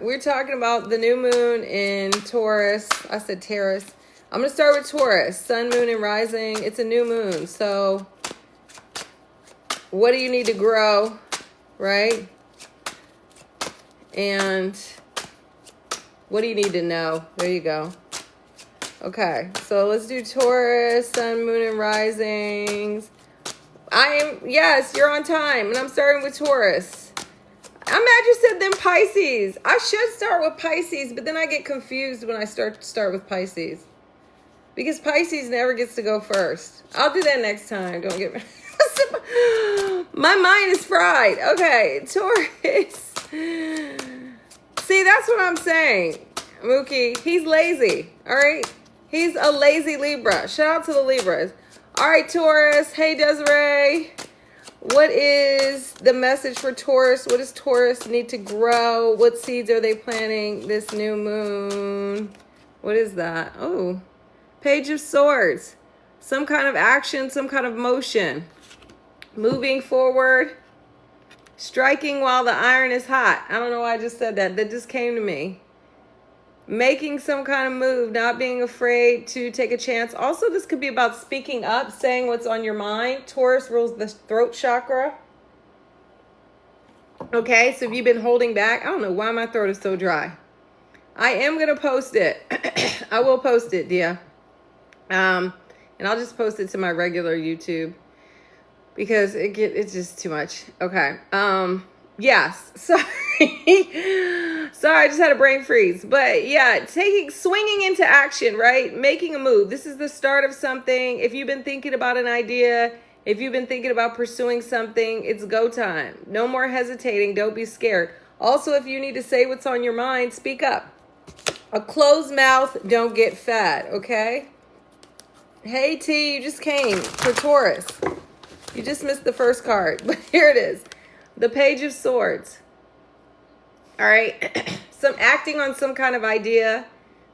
We're talking about the new moon in Taurus. I said Taurus. I'm going to start with Taurus. Sun, moon, and rising. It's a new moon. So what do you need to grow, right? And what do you need to know? There you go. Okay, so let's do Taurus, Sun, Moon, and Risings. Yes, you're on time, and I'm starting with Taurus. I'm mad you said then Pisces. I should start with Pisces, but then I get confused when I start with Pisces. Because Pisces never gets to go first. I'll do that next time, don't get me. My mind is fried. Okay, Taurus. See, that's what I'm saying, Mookie. He's lazy, all right? He's a lazy Libra. Shout out to the Libras. All right, Taurus. Hey, Desiree. What is the message for Taurus? What does Taurus need to grow? What seeds are they planting this new moon? What is that? Oh, Page of Swords. Some kind of action, some kind of motion. Moving forward. Striking while the iron is hot. I don't know why I just said that. That just came to me. Making some kind of move, not being afraid to take a chance. Also, this could be about speaking up, saying what's on your mind. Taurus rules the throat chakra. Okay, so if you've been holding back, I don't know why my throat is so dry. I am going to post it. I will post it, Dia. And I'll just post it to my regular YouTube because it's just too much. Okay. Yes. Sorry. Sorry, I just had a brain freeze. But yeah, swinging into action, right? Making a move. This is the start of something. If you've been thinking about an idea, if you've been thinking about pursuing something, it's go time. No more hesitating. Don't be scared. Also, if you need to say what's on your mind, speak up. A closed mouth, don't get fat, okay? Hey, T, you just came for Taurus. You just missed the first card, but here it is. The Page of Swords. All right. Acting on some kind of idea,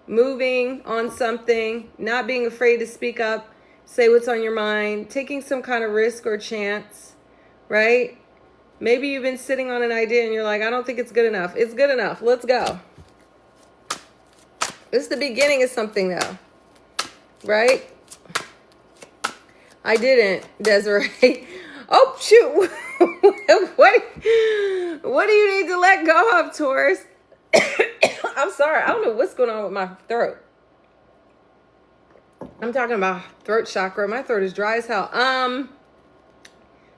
moving on something, not being afraid to speak up, say what's on your mind, taking some kind of risk or chance, right? Maybe you've been sitting on an idea and you're like, I don't think it's good enough. It's good enough. Let's go. This is the beginning of something, though, right? I didn't, Desiree. Oh, shoot. What do you need to let go of, Taurus? I'm sorry. I don't know what's going on with my throat. I'm talking about throat chakra. My throat is dry as hell.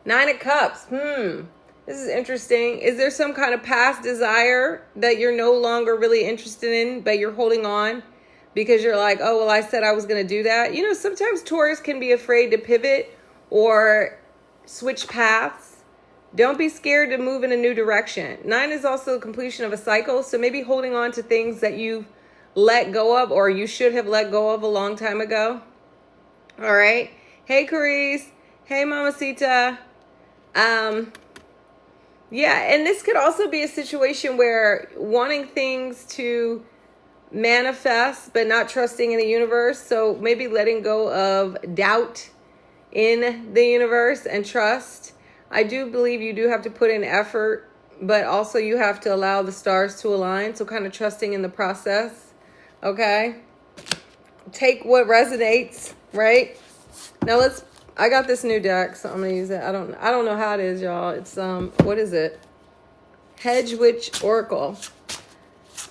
9 of Cups. This is interesting. Is there some kind of past desire that you're no longer really interested in, but you're holding on because you're like, oh, well, I said I was going to do that. You know, sometimes Taurus can be afraid to pivot or switch paths. Don't be scared to move in a new direction. 9 is also the completion of a cycle. So maybe holding on to things that you've let go of or you should have let go of a long time ago. All right. Hey, Carice. Hey, Mamacita. Yeah, and this could also be a situation where wanting things to manifest but not trusting in the universe. So maybe letting go of doubt in the universe and trust. I do believe you do have to put in effort, but also you have to allow the stars to align. So kind of trusting in the process. Okay. Take what resonates, right? Now I got this new deck, so I'm gonna use it. I don't know how it is, y'all. It's what is it? Hedge Witch Oracle.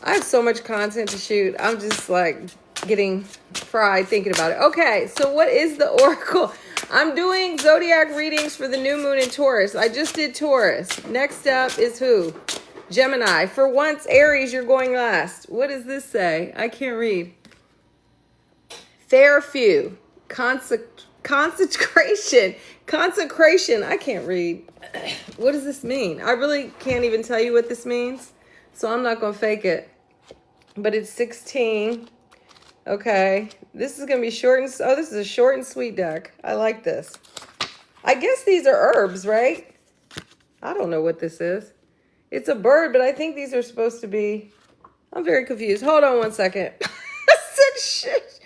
I have so much content to shoot. I'm just like getting fried thinking about it. Okay, so what is the Oracle? I'm doing zodiac readings for the new moon in Taurus. I just did Taurus. Next up is who? Gemini. For once, Aries, you're going last. What does this say? I can't read. Fair few. Consecration. I can't read. What does this mean? I really can't even tell you what this means, so I'm not going to fake it. But it's 16. Okay. This is going to be short and... Oh, this is a short and sweet deck. I like this. I guess these are herbs, right? I don't know what this is. It's a bird, but I think these are supposed to be... I'm very confused. Hold on one second. I said shit.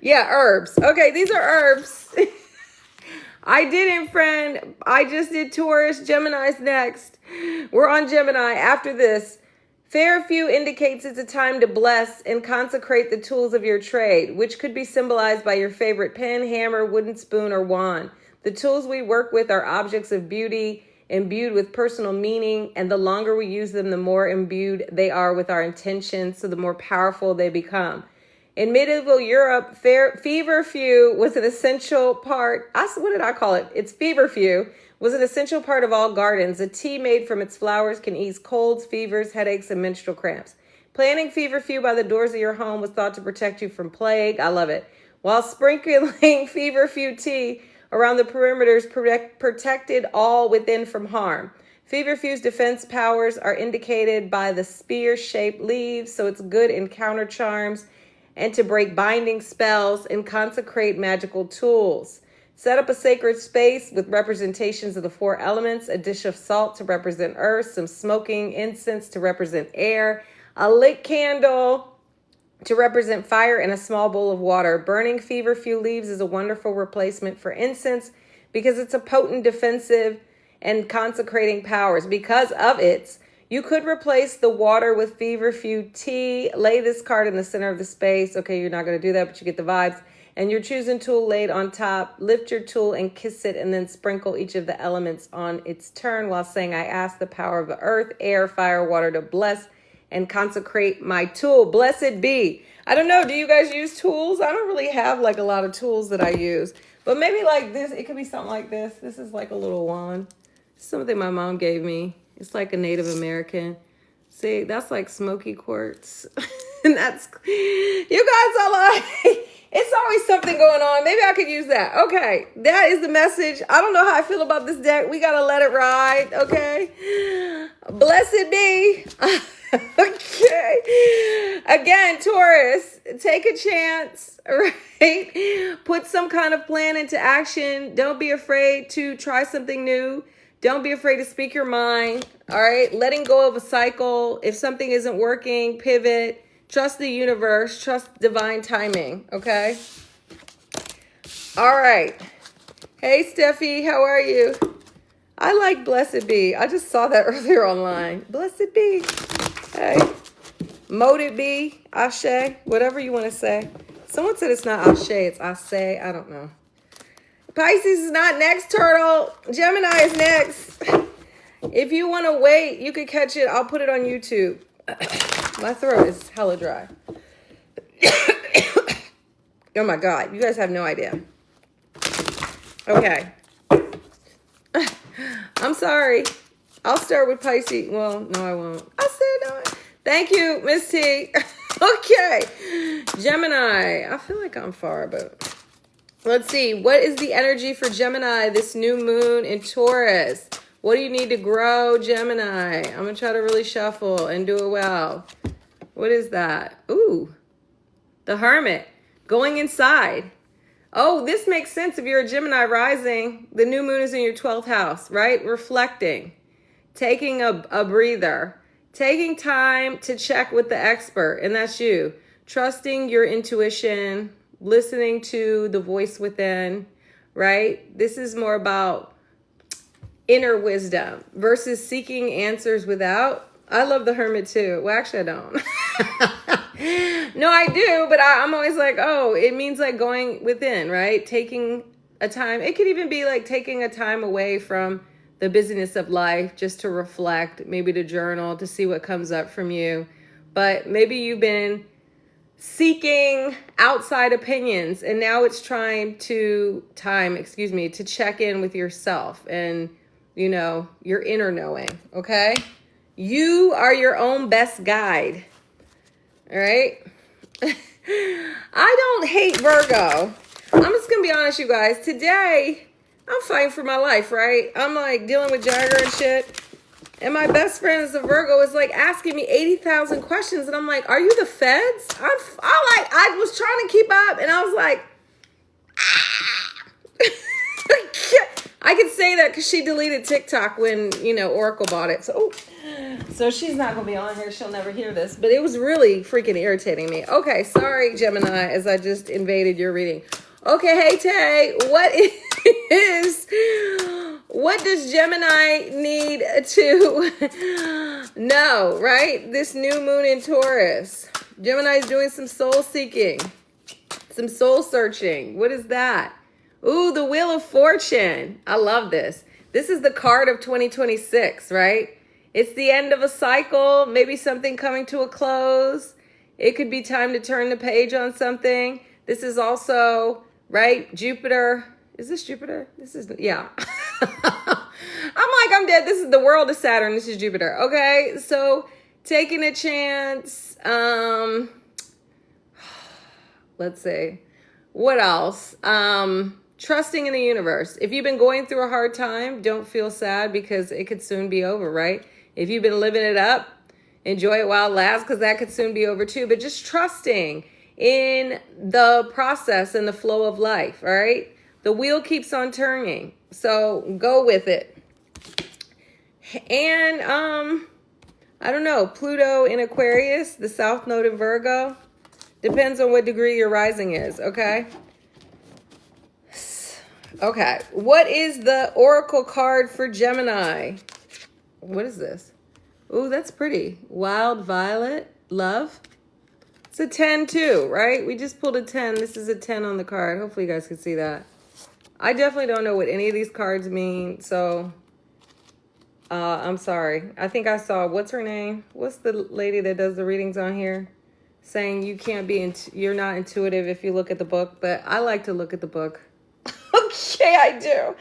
Yeah, herbs. Okay, these are herbs. I didn't, friend. I just did Taurus. Gemini's next. We're on Gemini after this. Fairview indicates it's a time to bless and consecrate the tools of your trade, which could be symbolized by your favorite pen, hammer, wooden spoon, or wand. The tools we work with are objects of beauty, imbued with personal meaning, and the longer we use them, the more imbued they are with our intentions, so the more powerful they become. In medieval Europe, feverfew was an essential part. What did I call it? It's feverfew was an essential part of all gardens. A tea made from its flowers can ease colds, fevers, headaches, and menstrual cramps. Planting feverfew by the doors of your home was thought to protect you from plague. I love it. While sprinkling feverfew tea around the perimeters protected all within from harm. Feverfew's defense powers are indicated by the spear-shaped leaves, so it's good in counter charms and to break binding spells and consecrate magical tools. Set up a sacred space with representations of the 4 elements, a dish of salt to represent earth, some smoking incense to represent air, a lit candle to represent fire, and a small bowl of water. Burning feverfew leaves is a wonderful replacement for incense because it's a potent defensive and consecrating powers. Because of its, you could replace the water with feverfew tea. Lay this card in the center of the space. Okay, you're not going to do that, but you get the vibes. And your choosing tool laid on top. Lift your tool and kiss it, and then sprinkle each of the elements on its turn while saying, I ask the power of the earth, air, fire, water to bless and consecrate my tool. Blessed be. I don't know. Do you guys use tools? I don't really have like a lot of tools that I use. But maybe like this. It could be something like this. This is like a little wand. Something my mom gave me. It's like a Native American. See, that's like smoky quartz. And that's, you guys are like, it's always something going on. Maybe I could use that. Okay, that is the message. I don't know how I feel about this deck. We got to let it ride, okay? Blessed be. Okay. Again, Taurus, take a chance, right? Put some kind of plan into action. Don't be afraid to try something new. Don't be afraid to speak your mind, all right? Letting go of a cycle. If something isn't working, pivot. Trust the universe. Trust divine timing, okay? All right. Hey, Steffi, how are you? I like Blessed Be. I just saw that earlier online. Blessed Be. Hey. Moted Be. Ashe. Whatever you want to say. Someone said it's not Ashe. It's Ashe. I don't know. Pisces is not next, Turtle. Gemini is next. If you want to wait, you could catch it. I'll put it on YouTube. My throat is hella dry. Oh my God. You guys have no idea. Okay. I'm sorry. I'll start with Pisces. Well, no, I won't. I said no. Thank you, Miss T. Okay. Gemini. I feel like I'm far, but let's see. What is the energy for Gemini this new moon in Taurus? What do you need to grow, Gemini? I'm going to try to really shuffle and do it well. What is that? Ooh, the Hermit. Going inside. Oh, this makes sense if you're a Gemini rising. The new moon is in your 12th house, right? Reflecting. Taking a breather. Taking time to check with the expert, and that's you. Trusting your intuition. Listening to the voice within, right? This is more about inner wisdom versus seeking answers without. I love the Hermit too. Well, actually, I don't. No, I do, but I'm always like, oh, it means like going within, right? Taking a time. It could even be like taking a time away from the busyness of life just to reflect, maybe to journal, to see what comes up from you. But maybe you've been seeking outside opinions, and now it's time to check in with yourself and, you know, your inner knowing, okay? You are your own best guide, all right? I don't hate Virgo. I'm just going to be honest, you guys. Today, I'm fighting for my life, right? I'm like dealing with Jagger and shit. And my best friend is a Virgo, is like asking me 80,000 questions. And I'm like, are you the feds? I was trying to keep up. And I was like, I could say that because she deleted TikTok when, you know, Oracle bought it. So she's not going to be on here. She'll never hear this. But it was really freaking irritating me. Okay, sorry, Gemini, as I just invaded your reading. Okay, hey, Tay, What does Gemini need to know, right? This new moon in Taurus. Gemini is doing some soul seeking, some soul searching. What is that? Ooh, the Wheel of Fortune. I love this. This is the card of 2026, right? It's the end of a cycle, maybe something coming to a close. It could be time to turn the page on something. This is also, right, Jupiter. Is this Jupiter? This is, yeah. I'm dead. This is the world of Saturn. This is Jupiter. Okay, so taking a chance. Let's see. What else? Trusting in the universe. If you've been going through a hard time, don't feel sad because it could soon be over, right? If you've been living it up, enjoy it while it lasts because that could soon be over too. But just trusting in the process and the flow of life, all right? The wheel keeps on turning, so go with it. And I don't know, Pluto in Aquarius, the South Node in Virgo. Depends on what degree your rising is, okay? Okay, what is the Oracle card for Gemini? What is this? Ooh, that's pretty. Wild Violet, Love. It's a 10 too, right? We just pulled a 10. This is a 10 on the card. Hopefully you guys can see that. I definitely don't know what any of these cards mean, so I'm sorry. I think I saw, what's her name? What's the lady that does the readings on here? Saying you can't be, you're not intuitive if you look at the book, but I like to look at the book. Okay, I do.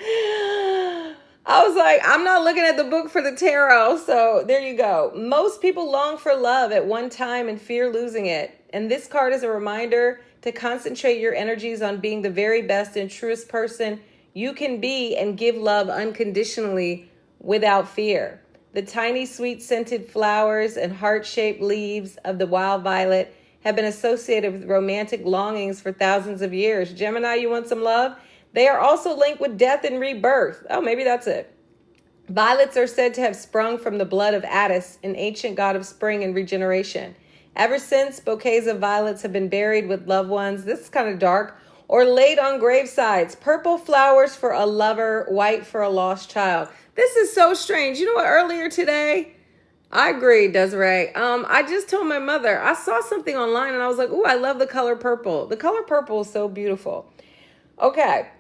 I was like, I'm not looking at the book for the tarot, so there you go. Most people long for love at one time and fear losing it. And this card is a reminder to concentrate your energies on being the very best and truest person you can be and give love unconditionally without fear. The tiny, sweet, scented flowers and heart-shaped leaves of the wild violet have been associated with romantic longings for thousands of years. Gemini, you want some love? They are also linked with death and rebirth. Oh, maybe that's it. Violets are said to have sprung from the blood of Attis, an ancient god of spring and regeneration. Ever since, bouquets of violets have been buried with loved ones. This is kind of dark. Or laid on gravesides. Purple flowers for a lover, white for a lost child. This is so strange. You know what? Earlier today, I agree, Desiree. I just told my mother, I saw something online and I was like, ooh, I love the color purple. The color purple is so beautiful. Okay.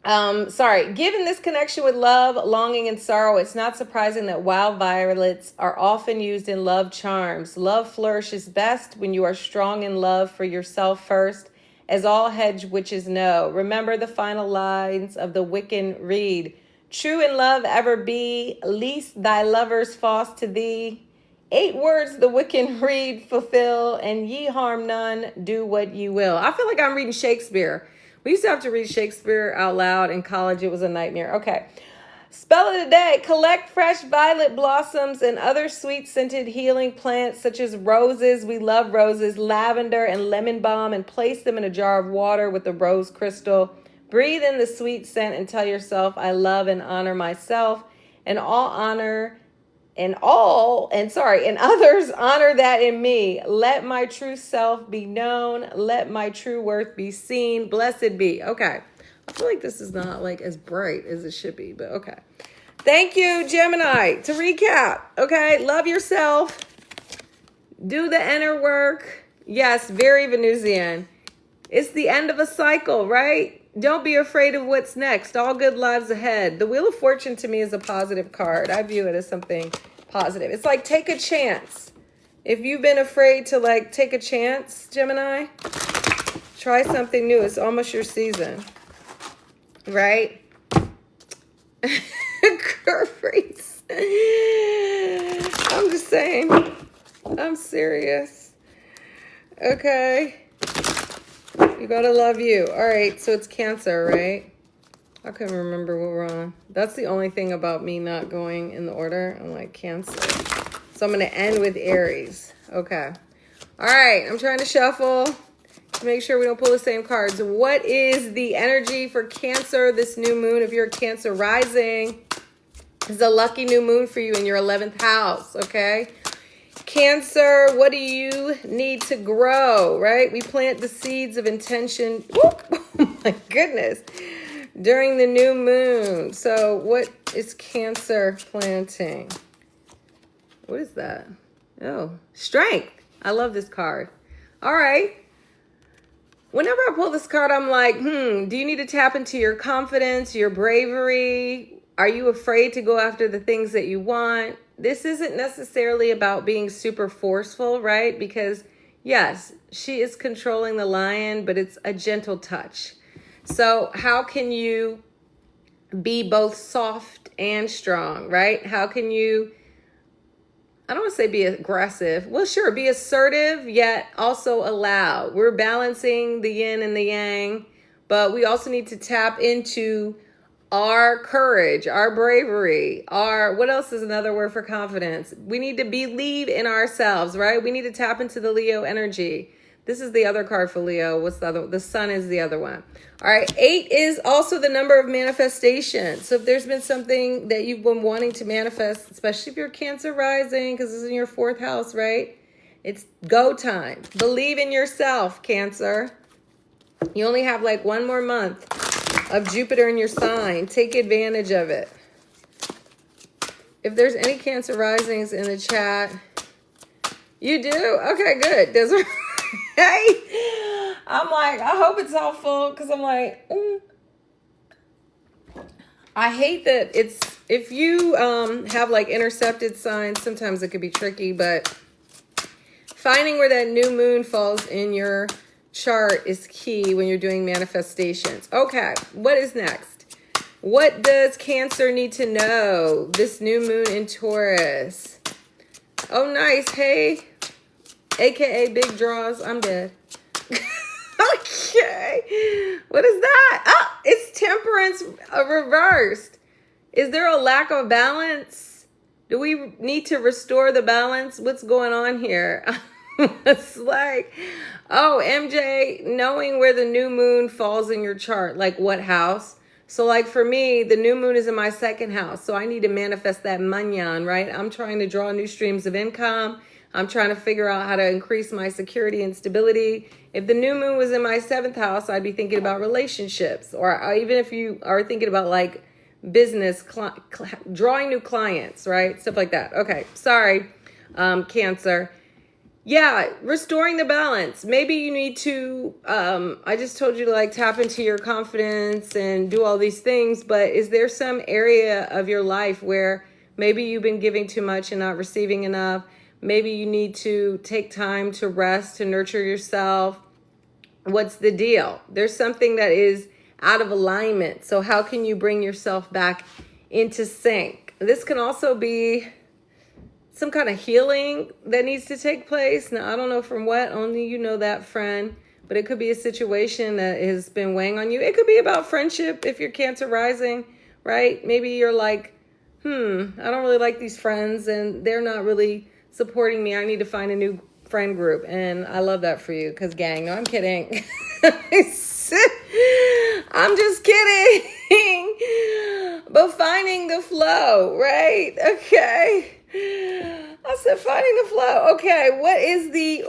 Sorry. Given this connection with love, longing, and sorrow, it's not surprising that wild violets are often used in love charms. Love flourishes best when you are strong in love for yourself first, as all hedge witches know. Remember the final lines of the Wiccan Reed. True in love ever be, least thy lovers false to thee. 8 words the Wiccan Reed fulfill, and ye harm none, do what ye will. I feel like I'm reading Shakespeare. We used to have to read Shakespeare out loud in college. It was a nightmare. Okay. Spell of the day. Collect fresh violet blossoms and other sweet scented healing plants such as roses. We love roses, lavender, and lemon balm, and place them in a jar of water with a rose crystal. Breathe in the sweet scent and tell yourself, I love and honor myself, and others honor that in me. Let my true self be known. Let my true worth be seen. Blessed be. Okay. I feel like this is not like as bright as it should be, but okay. Thank you, Gemini. To recap, okay, love yourself. Do the inner work. Yes, very Venusian. It's the end of a cycle, right? Don't be afraid of what's next. All good lives ahead. The Wheel of Fortune to me is a positive card. I view it as something positive. It's like take a chance. If you've been afraid to like take a chance, Gemini, try something new. It's almost your season, right? Grace. I'm just saying. I'm serious. Okay. You gotta love you. All right, so it's Cancer, right? I couldn't remember what we're on. That's the only thing about me not going in the order. I'm like Cancer. So I'm gonna end with Aries. Okay. All right, I'm trying to shuffle to make sure we don't pull the same cards. What is the energy for Cancer this new moon? If you're a Cancer rising, it's a lucky new moon for you in your 11th house, okay? Cancer, what do you need to grow, right? We plant the seeds of intention. Whoop, oh my goodness. during the new moon. So what is Cancer planting? What is that? Oh, strength. I love this card. All right. Whenever I pull this card, I'm like, do you need to tap into your confidence, your bravery? Are you afraid to go after the things that you want? This isn't necessarily about being super forceful, right? Because yes, she is controlling the lion, but it's a gentle touch. So how can you be both soft and strong, right? How can you, I don't want to say be aggressive. Well, sure, be assertive, yet also allow. We're balancing the yin and the yang, but we also need to tap into our courage, our bravery, what else is another word for confidence? We need to believe in ourselves, right? We need to tap into the Leo energy. This is the other card for Leo. What's the other? The sun is the other one. All right. 8 is also the number of manifestation. So if there's been something that you've been wanting to manifest, especially if you're Cancer rising, because this is in your 4th house, right? It's go time. Believe in yourself, Cancer. You only have like 1 more month of Jupiter in your sign. Take advantage of it. If there's any Cancer risings in the chat, you do? Okay, good. Desiree. Hey, I'm like, I hope it's all full because I'm like, I hate that it's, if you have like intercepted signs, sometimes it could be tricky, but finding where that new moon falls in your chart is key when you're doing manifestations. Okay, what is next? What does Cancer need to know? This new moon in Taurus. Oh, nice. Hey, AKA big draws. I'm dead. Okay. What is that? Oh, it's Temperance reversed. Is there a lack of balance? Do we need to restore the balance? What's going on here? It's like, oh, MJ, knowing where the new moon falls in your chart, like what house? So like for me, the new moon is in my 2nd house. So I need to manifest that manyan, right? I'm trying to draw new streams of income. I'm trying to figure out how to increase my security and stability. If the new moon was in my 7th house, I'd be thinking about relationships, or even if you are thinking about like business, drawing new clients, right? Stuff like that. Okay. Sorry, Cancer. Yeah, restoring the balance. Maybe you need to, I just told you to like tap into your confidence and do all these things, but is there some area of your life where maybe you've been giving too much and not receiving enough? Maybe you need to take time to rest, to nurture yourself. What's the deal? There's something that is out of alignment. So how can you bring yourself back into sync? This can also be some kind of healing that needs to take place. Now, I don't know from what, only you know that, friend, but it could be a situation that has been weighing on you. It could be about friendship if you're Cancer rising, right? Maybe you're like, I don't really like these friends and they're not really supporting me. I need to find a new friend group. And I love that for you because gang, no, I'm kidding. I'm just kidding. But finding the flow, right? Okay. I said finding the flow. Okay, what is the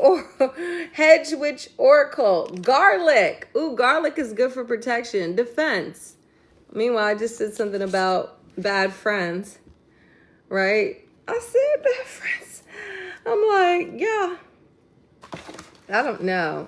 Hedge Witch Oracle? Garlic. Ooh, garlic is good for protection, defense. Meanwhile, I just said something about bad friends, right? I said bad friends. I'm like, yeah, I don't know.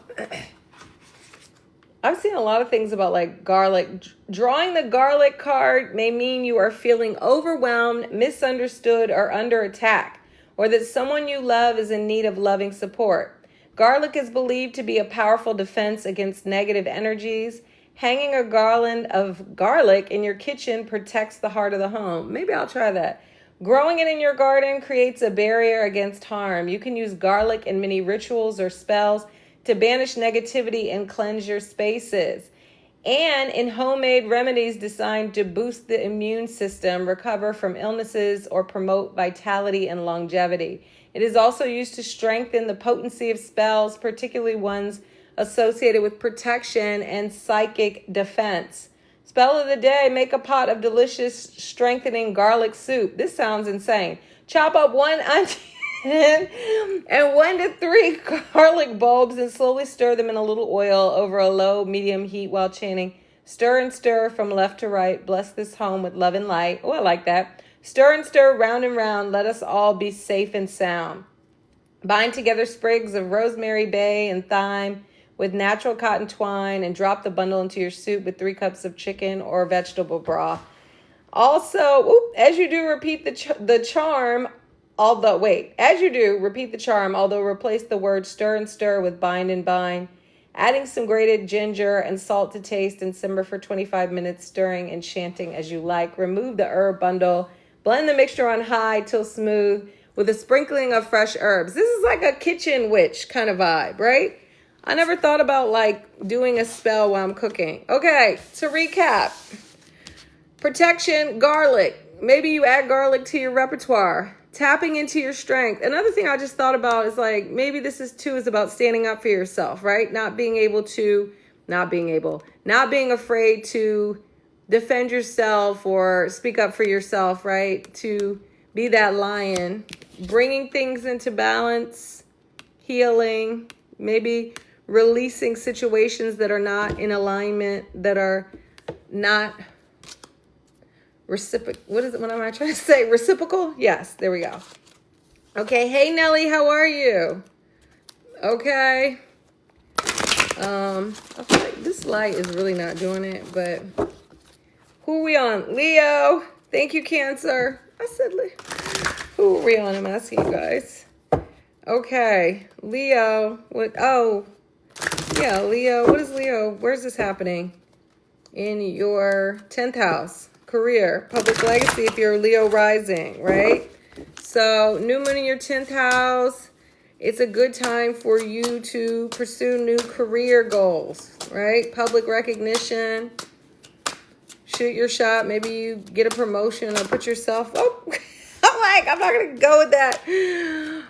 I've seen a lot of things about like garlic. Drawing the garlic card may mean you are feeling overwhelmed, misunderstood, or under attack, or that someone you love is in need of loving support. Garlic is believed to be a powerful defense against negative energies. Hanging a garland of garlic in your kitchen protects the heart of the home. Maybe I'll try that. Growing it in your garden creates a barrier against harm. You can use garlic in many rituals or spells to banish negativity and cleanse your spaces. And in homemade remedies designed to boost the immune system, recover from illnesses, or promote vitality and longevity. It is also used to strengthen the potency of spells, particularly ones associated with protection and psychic defense. Spell of the day, make a pot of delicious, strengthening garlic soup. This sounds insane. Chop up 1 onion and 1 to 3 garlic bulbs and slowly stir them in a little oil over a low, medium heat while chanting, Stir and stir from left to right. Bless this home with love and light. Oh, I like that. Stir and stir round and round. Let us all be safe and sound. Bind together sprigs of rosemary, bay, and thyme with natural cotton twine and drop the bundle into your soup with 3 cups of chicken or vegetable broth. Also, as you do, repeat the charm. Repeat the charm, although replace the word stir and stir with bind and bind, adding some grated ginger and salt to taste, and simmer for 25 minutes, stirring and chanting as you like. Remove the herb bundle. Blend the mixture on high till smooth with a sprinkling of fresh herbs. This is like a kitchen witch kind of vibe, right? I never thought about like doing a spell while I'm cooking. Okay, to recap. Protection, garlic. Maybe you add garlic to your repertoire. Tapping into your strength. Another thing I just thought about is like, maybe this is about standing up for yourself, right? Not being afraid to defend yourself or speak up for yourself, right? To be that lion, bringing things into balance, healing, maybe releasing situations that are not in alignment, that are not reciprocal. What am I trying to say? Reciprocal? Yes, there we go. Okay, hey Nelly, how are you? Okay. I feel like this light is really not doing it, but who are we on? Leo. Thank you, Cancer. I said Leo. Who are we on? I'm asking you guys. Okay, Leo. What? Oh, yeah, Leo. What is Leo? Where's this happening? In your 10th house. Career, public legacy if you're Leo rising, right? So new moon in your 10th house. It's a good time for you to pursue new career goals, right? Public recognition. Shoot your shot. Maybe you get a promotion or put yourself, I'm not going to go with that.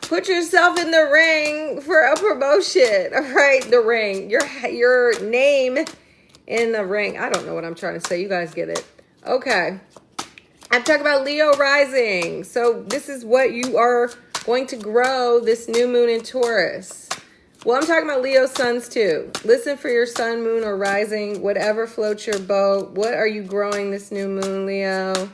Put yourself in the ring for a promotion, all right? The ring, your name in the ring. I don't know what I'm trying to say. You guys get it. Okay, I'm talking about Leo rising. So this is what you are going to grow this new moon in Taurus. Well, I'm talking about Leo suns too. Listen for your sun, moon, or rising, whatever floats your boat. What are you growing this new moon, Leo?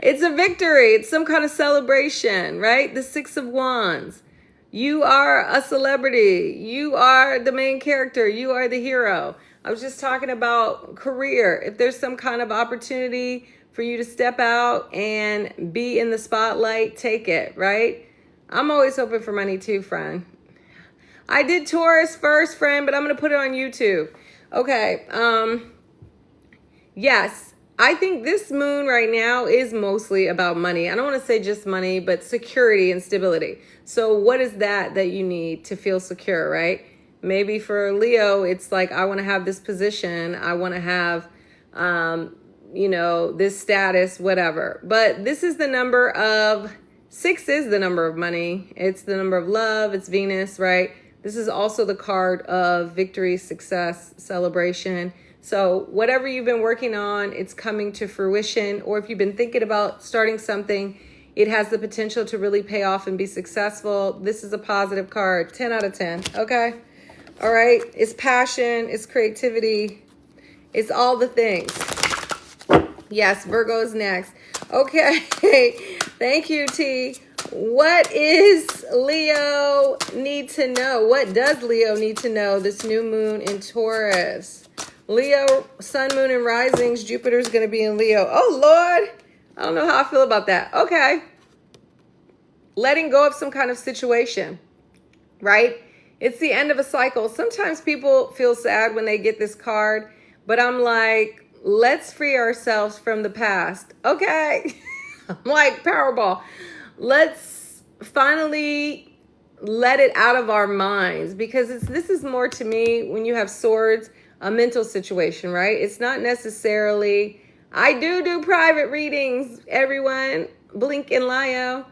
It's a victory. It's some kind of celebration, right? The 6 of Wands. You are a celebrity. You are the main character. You are the hero. I was just talking about career. If there's some kind of opportunity for you to step out and be in the spotlight, take it, right? I'm always hoping for money too, friend. I did Taurus first, friend, but I'm going to put it on YouTube. Okay. Yes, I think this moon right now is mostly about money. I don't want to say just money, but security and stability. So what is that you need to feel secure, right? Maybe for Leo, it's like, I want to have this position. I want to have, this status, whatever. But this is the number of, 6 is the number of money. It's the number of love. It's Venus, right? This is also the card of victory, success, celebration. So whatever you've been working on, it's coming to fruition. Or if you've been thinking about starting something, it has the potential to really pay off and be successful. This is a positive card, 10 out of 10, okay? All right, it's passion, it's creativity, it's all the things. Yes, Virgo's next. Okay, thank you, T. What is Leo need to know? What does Leo need to know this new moon in Taurus? Leo, sun, moon, and risings. Jupiter's going to be in Leo. Oh, Lord. I don't know how I feel about that. Okay. Letting go of some kind of situation, right? It's the end of a cycle. Sometimes people feel sad when they get this card, but I'm like, let's free ourselves from the past. Okay. I'm like Powerball. Let's finally let it out of our minds, because this is more to me, when you have swords, a mental situation, right? It's not necessarily, I do private readings, everyone, Blink and Lio.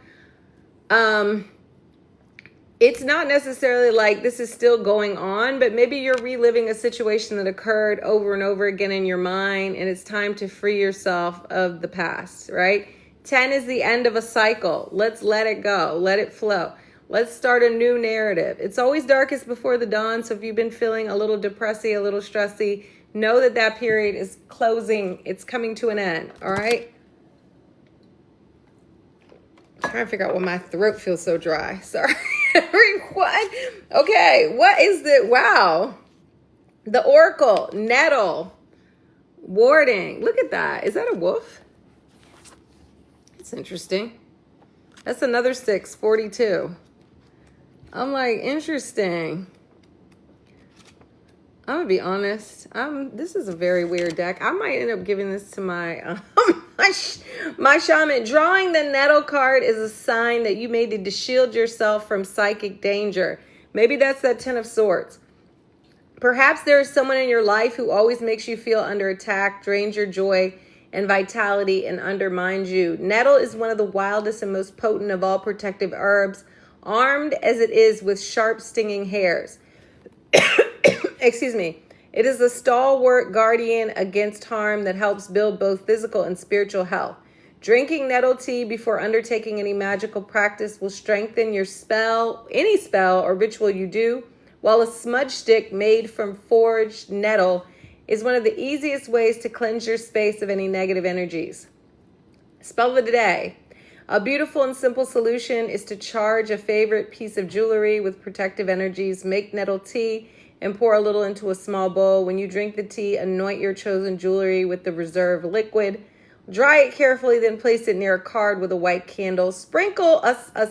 It's not necessarily like this is still going on, but maybe you're reliving a situation that occurred over and over again in your mind, and it's time to free yourself of the past, right? 10 is the end of a cycle. Let's let it go. Let it flow. Let's start a new narrative. It's always darkest before the dawn. So if you've been feeling a little depressy, a little stressy, know that that period is closing. It's coming to an end. All right. I'm trying to figure out why my throat feels so dry. Sorry, everyone. Okay. What is the, wow. The Oracle, nettle, warding. Look at that. Is that a wolf? It's interesting. That's another 6, 42. I'm like, interesting. I'm gonna be honest. This is a very weird deck. I might end up giving this to my my shaman. Drawing the nettle card is a sign that you may need to shield yourself from psychic danger. Maybe that's that 10 of Swords. Perhaps there is someone in your life who always makes you feel under attack, drains your joy and vitality, and undermines you. Nettle is one of the wildest and most potent of all protective herbs, armed as it is with sharp stinging hairs. Excuse me. It is a stalwart guardian against harm that helps build both physical and spiritual health. Drinking nettle tea before undertaking any magical practice will strengthen your spell, any spell or ritual you do, while a smudge stick made from forged nettle is one of the easiest ways to cleanse your space of any negative energies. Spell of the day. A beautiful and simple solution is to charge a favorite piece of jewelry with protective energies. Make nettle tea and pour a little into a small bowl. When you drink the tea, anoint your chosen jewelry with the reserved liquid. Dry it carefully, then place it near a card with a white candle. Sprinkle a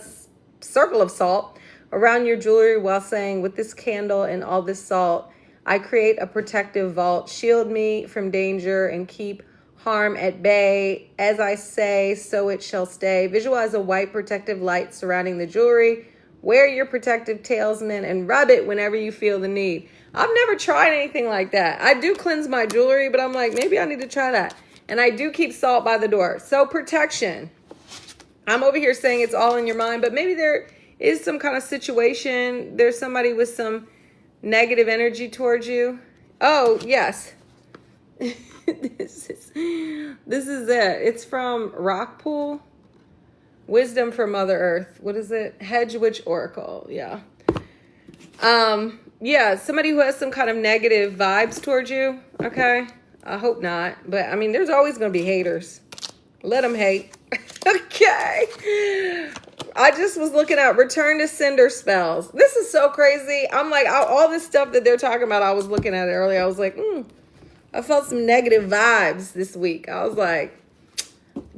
circle of salt around your jewelry while saying, with this candle and all this salt, I create a protective vault. Shield me from danger and keep harm at bay. As I say, so it shall stay. Visualize a white protective light surrounding the jewelry. Wear your protective talisman and rub it whenever you feel the need. I've never tried anything like that. I do cleanse my jewelry, but I'm like, maybe I need to try that. And I do keep salt by the door. So protection. I'm over here saying it's all in your mind, but maybe there is some kind of situation. There's somebody with some negative energy towards you. Oh, yes. This is it. It's from Rockpool. Wisdom from Mother Earth. What is it? Hedge Witch Oracle. Yeah. Yeah, somebody who has some kind of negative vibes towards you. Okay. I hope not. But I mean, there's always going to be haters. Let them hate. Okay. I just was looking at return to sender spells. This is so crazy. I'm like, all this stuff that they're talking about, I was looking at it earlier. I was like, I felt some negative vibes this week. I was like,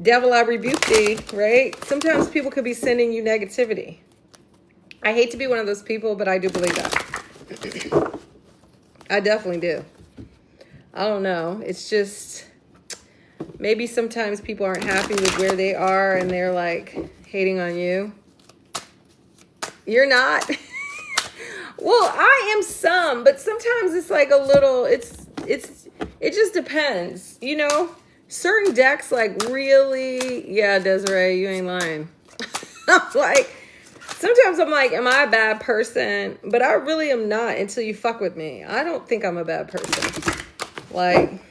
devil, I rebuke thee, right? Sometimes people could be sending you negativity. I hate to be one of those people, but I do believe that. I definitely do. I don't know. It's just, maybe sometimes people aren't happy with where they are and they're like hating on you. You're not. Well, I am some, but sometimes it's like a little, it just depends, you know? Certain decks, like, really, yeah, Desiree, you ain't lying. I'm like, sometimes I'm like, am I a bad person? But I really am not until you fuck with me. I don't think I'm a bad person. Like,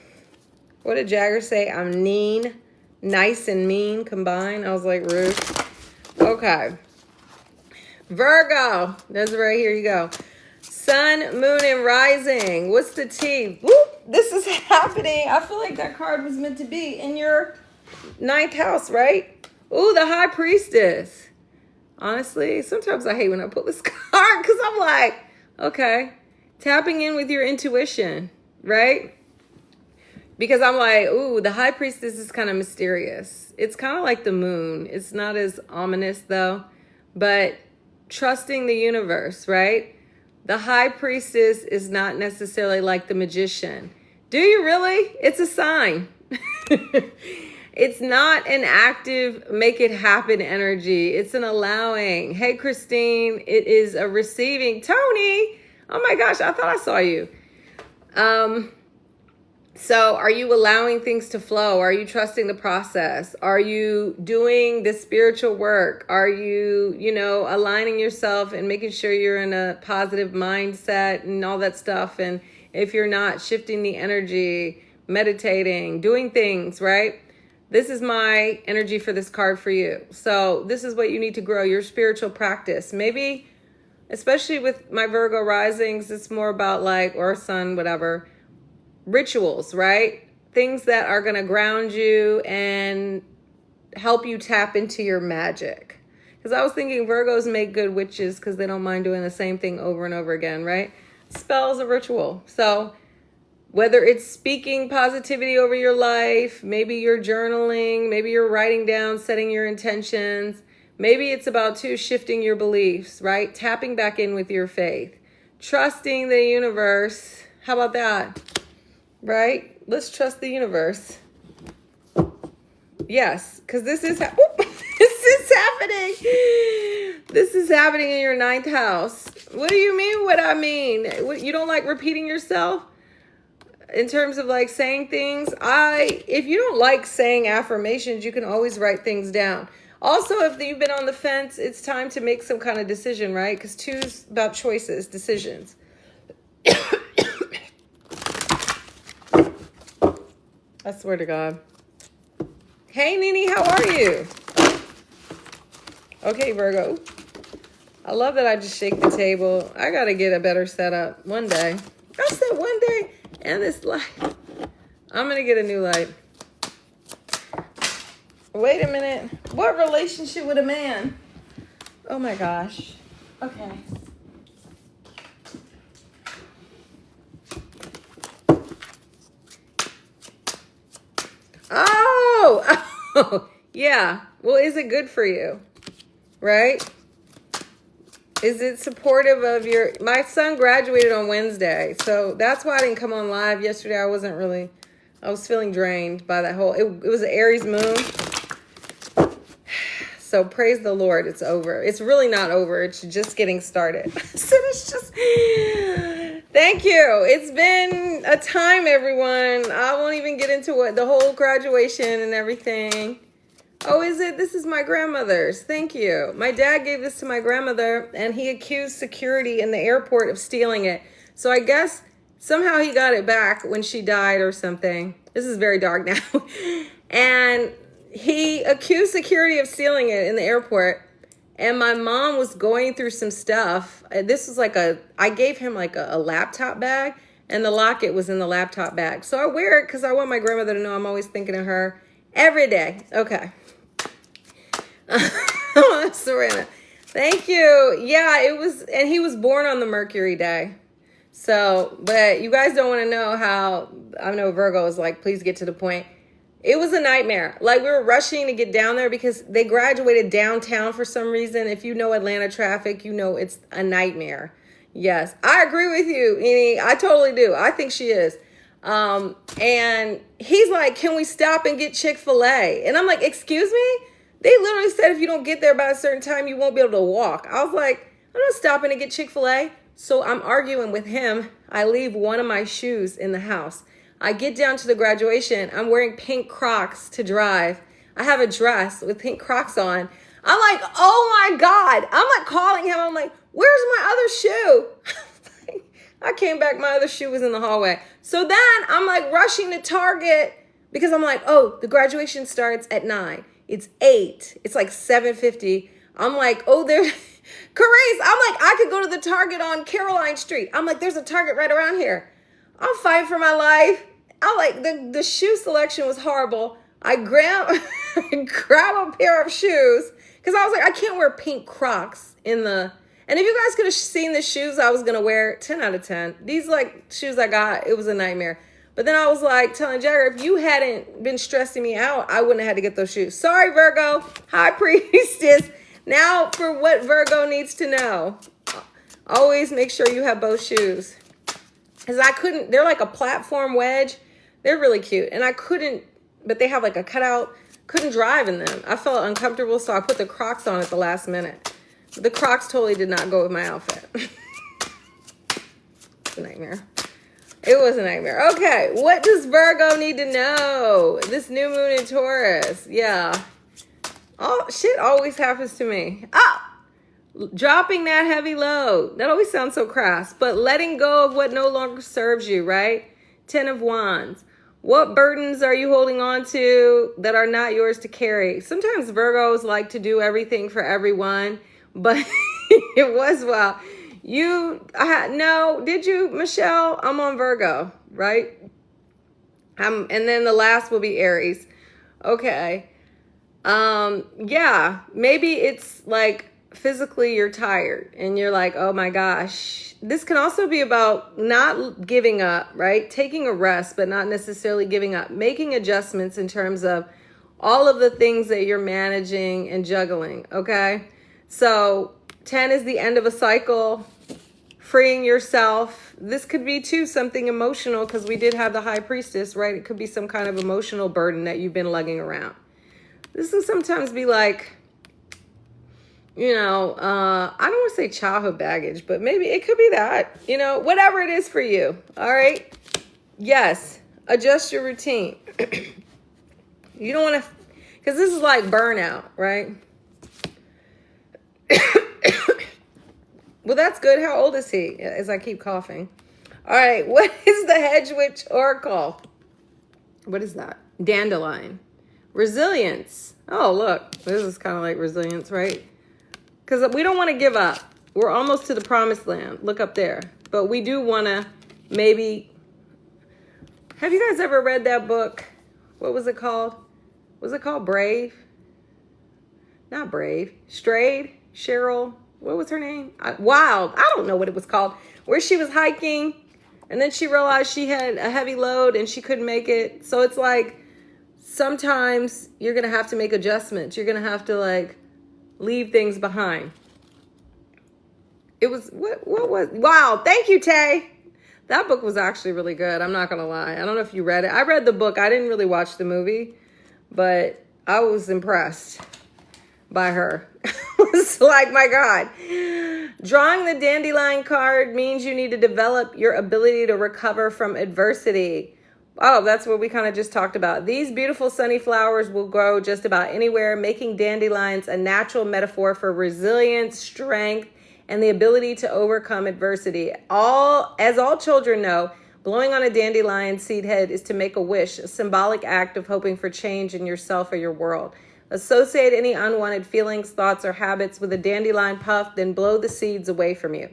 what did Jagger say? I'm mean, nice and mean combined. I was like, rude. Okay. Virgo. Desiree, here you go. Sun, moon, and rising. What's the tea? Whoop, this is happening. I feel like that card was meant to be in your 9th house, right? Ooh, the High Priestess. Honestly, sometimes I hate when I pull this card because I'm like, okay, tapping in with your intuition, right? Because I'm like, ooh, the High Priestess is kind of mysterious. It's kind of like the moon. It's not as ominous though, but trusting the universe, right? The High Priestess is not necessarily like the Magician. Do you really? It's a sign. It's not an active, make it happen energy. It's an allowing. Hey, Christine, it is a receiving. Tony, oh my gosh, I thought I saw you. So are you allowing things to flow? Are you trusting the process? Are you doing the spiritual work? Are you, aligning yourself and making sure you're in a positive mindset and all that stuff? And if you're not, shifting the energy, meditating, doing things, right? this is my energy for this card for you. So this is what you need to grow, your spiritual practice. Maybe, especially with my Virgo risings, it's more about like, or sun, whatever, rituals, right? Things that are going to ground you and help you tap into your magic. Because I was thinking Virgos make good witches because they don't mind doing the same thing over and over again, right? Spells a ritual. So whether it's speaking positivity over your life, maybe you're journaling, maybe you're writing down, setting your intentions. Maybe it's about shifting your beliefs, right? Tapping back in with your faith. Trusting the universe. How about that? Right? Let's trust the universe. Yes, because this is this is happening. This is happening in your 9th house. What do you mean what I mean? You don't like repeating yourself? In terms of like saying things, if you don't like saying affirmations, you can always write things down. Also, if you've been on the fence, it's time to make some kind of decision, right? Because 2's about choices, decisions. I swear to God. Hey, Nini, how are you? Okay, Virgo. I love that I just shake the table. I got to get a better setup one day. I said one day. And this light. I'm going to get a new light. Wait a minute. What relationship with a man? Oh my gosh. Okay. Oh, yeah. Well, is it good for you? Right? Is it supportive of your... My son graduated on Wednesday, so that's why I didn't come on live yesterday. I was feeling drained by that whole... It was an Aries moon. So praise the Lord, it's over. It's really not over. It's just getting started. So it's just... Thank you. It's been a time, everyone. I won't even get into what the whole graduation and everything. Oh, is it? This is my grandmother's. Thank you. My dad gave this to my grandmother, and he accused security in the airport of stealing it. So I guess somehow he got it back when she died or something. This is very dark now. And he accused security of stealing it in the airport. And my mom was going through some stuff. This was like I gave him like a laptop bag, and the locket was in the laptop bag. So I wear it because I want my grandmother to know I'm always thinking of her every day. Okay. Serena, thank you. Yeah, it was, and he was born on the Mercury day. So, but you guys don't want to know how, I know Virgo is like, please get to the point. It was a nightmare. Like, we were rushing to get down there because they graduated downtown for some reason. If you know Atlanta traffic, you know it's a nightmare. Yes, I agree with you, Eni. I totally do. I think she is. And he's like, can we stop and get Chick-fil-A? And I'm like, excuse me? They literally said if you don't get there by a certain time, you won't be able to walk. I was like, I'm not stopping to get Chick-fil-A. So I'm arguing with him. I leave one of my shoes in the house. I get down to the graduation. I'm wearing pink Crocs to drive. I have a dress with pink Crocs on. I'm like, oh my God. I'm like calling him. I'm like, where's my other shoe? I came back. My other shoe was in the hallway. So then I'm like rushing to Target because I'm like, oh, the graduation starts at 9. It's 8. It's like 7:50. I'm like, oh, there's Carice. I'm like, I could go to the Target on Caroline Street. I'm like, there's a Target right around here. I'm fighting for my life. I like the shoe selection was horrible. I grab a pair of shoes because I was like, I can't wear pink Crocs in the. And if you guys could have seen the shoes I was gonna wear, 10 out of 10. These like shoes I got, it was a nightmare. But then I was like telling Jagger, if you hadn't been stressing me out, I wouldn't have had to get those shoes. Sorry, Virgo. High Priestess. Now for what Virgo needs to know. Always make sure you have both shoes. Because I couldn't, they're like a platform wedge. They're really cute. And I couldn't, but they have like a cutout. Couldn't drive in them. I felt uncomfortable, so I put the Crocs on at the last minute. The Crocs totally did not go with my outfit. It's a nightmare. It was a nightmare. Okay, what does Virgo need to know? This new moon in Taurus. Yeah. Oh, shit always happens to me. Ah! Dropping that heavy load. That always sounds so crass. But letting go of what no longer serves you, right? 10 of Wands. What burdens are you holding on to that are not yours to carry? Sometimes Virgos like to do everything for everyone, but it was well. No, did you, Michelle? I'm on Virgo, right? And then the last will be Aries. Okay. Yeah, maybe it's like physically you're tired and you're like, oh my gosh. This can also be about not giving up, right? Taking a rest, but not necessarily giving up. Making adjustments in terms of all of the things that you're managing and juggling, okay? So 10 is the end of a cycle, freeing yourself. This could be too something emotional because we did have the High Priestess, right? It could be some kind of emotional burden that you've been lugging around. This will sometimes be like, I don't want to say childhood baggage, but maybe it could be that, whatever it is for you. All right. Yes. Adjust your routine. You don't want to, because this is like burnout, right? Well, that's good. How old is he? As I keep coughing. All right. What is the Hedge Witch Oracle? What is that? Dandelion. Resilience. Oh, look. This is kind of like resilience, right? Because we don't want to give up. We're almost to the promised land. Look up there. But we do want to maybe... Have you guys ever read that book? What was it called? Was it called Brave? Not Brave. Strayed? Cheryl? What was her name? Wild. I don't know what it was called. Where she was hiking and then she realized she had a heavy load and she couldn't make it. So it's like sometimes you're going to have to make adjustments. You're going to have to like leave things behind. It was, what was, wow. Thank you, Tay. That book was actually really good. I'm not going to lie. I don't know if you read it. I read the book. I didn't really watch the movie, but I was impressed by her. It's like, my God. Drawing the dandelion card means you need to develop your ability to recover from adversity. Oh, that's what we kind of just talked about. These beautiful sunny flowers will grow just about anywhere, making dandelions a natural metaphor for resilience, strength, and the ability to overcome adversity. As all children know, blowing on a dandelion seed head is to make a wish, a symbolic act of hoping for change in yourself or your world. Associate any unwanted feelings, thoughts, or habits with a dandelion puff, then blow the seeds away from you.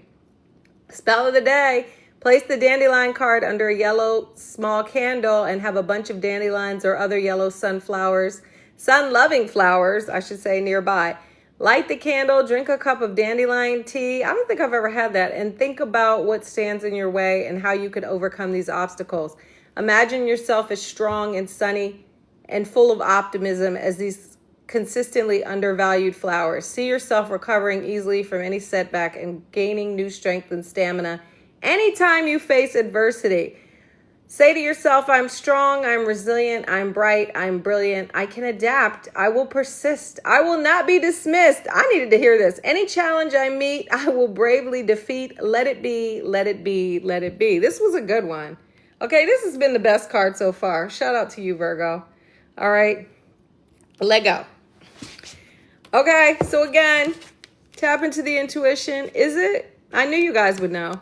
Spell of the day: place the dandelion card under a yellow small candle and have a bunch of dandelions or other yellow sun-loving flowers, I should say, nearby. Light the candle, drink a cup of dandelion tea. I don't think I've ever had that. And think about what stands in your way and how you could overcome these obstacles. Imagine yourself as strong and sunny and full of optimism as these consistently undervalued flowers. See yourself recovering easily from any setback and gaining new strength and stamina anytime you face adversity. Say to yourself, I'm strong, I'm resilient, I'm bright, I'm brilliant, I can adapt, I will persist, I will not be dismissed. I needed to hear this. Any challenge I meet, I will bravely defeat. Let it be, let it be, let it be. This was a good one. Okay, this has been the best card so far. Shout out to you, Virgo. All right, let go. Okay, so again, tap into the intuition. Is it, I knew you guys would know.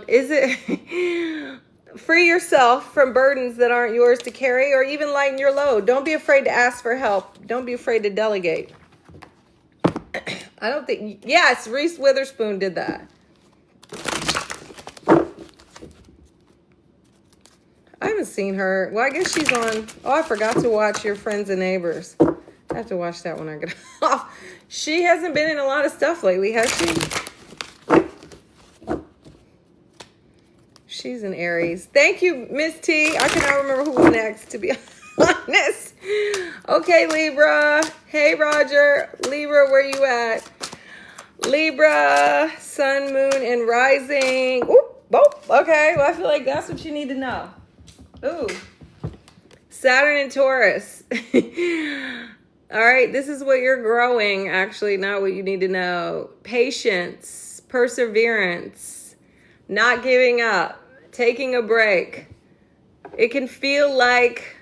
Is it free yourself from burdens that aren't yours to carry, or even lighten your load? Don't be afraid to ask for help. Don't be afraid to delegate. I don't think, yes, Reese Witherspoon did that. I haven't seen her. Well, I guess she's on, oh, I forgot to watch Your Friends and Neighbors. I have to watch that when I get off. She hasn't been in a lot of stuff lately, has she? She's an Aries. Thank you, Miss T. I cannot remember who was next, to be honest. Okay, Libra. Hey, Roger. Libra, where you at? Libra, sun, moon, and rising. Oop, boop. Okay, well, I feel like that's what you need to know. Ooh. Saturn and Taurus. All right, this is what you're growing, actually, not what you need to know. Patience, perseverance, not giving up, taking a break. It can feel like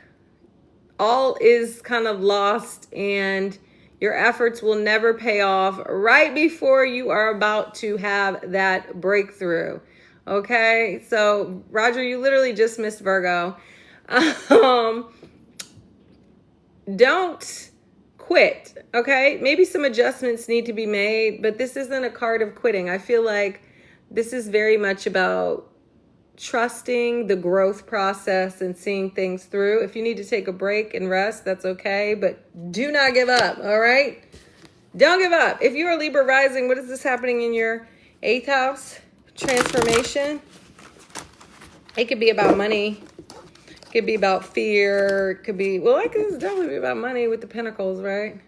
all is kind of lost and your efforts will never pay off right before you are about to have that breakthrough. Okay, so Roger, you literally just missed Virgo. Um, don't quit, okay? Maybe some adjustments need to be made, but this isn't a card of quitting. I feel like this is very much about trusting the growth process and seeing things through. If you need to take a break and rest, that's okay, but do not give up, all right? Don't give up. If you're a Libra rising, what is this happening in your 8th house? Transformation. It could be about money. It could be about fear. It could be, well, it could definitely be about money with the pentacles, right?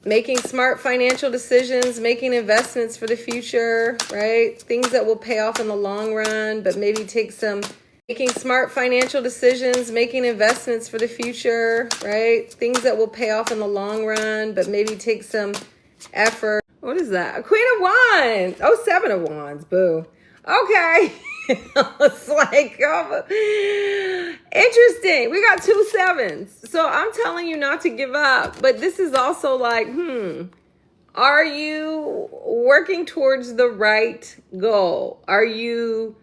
Making smart financial decisions, making investments for the future, right? Things that will pay off in the long run, but maybe take some, making smart financial decisions, making investments for the future, right? Things that will pay off in the long run, but maybe take some effort. What is that? A Queen of Wands. Oh, 7 of Wands. Boo. Okay. It's like, oh, interesting. We got 2 7s. So I'm telling you not to give up. But this is also like, are you working towards the right goal? Are you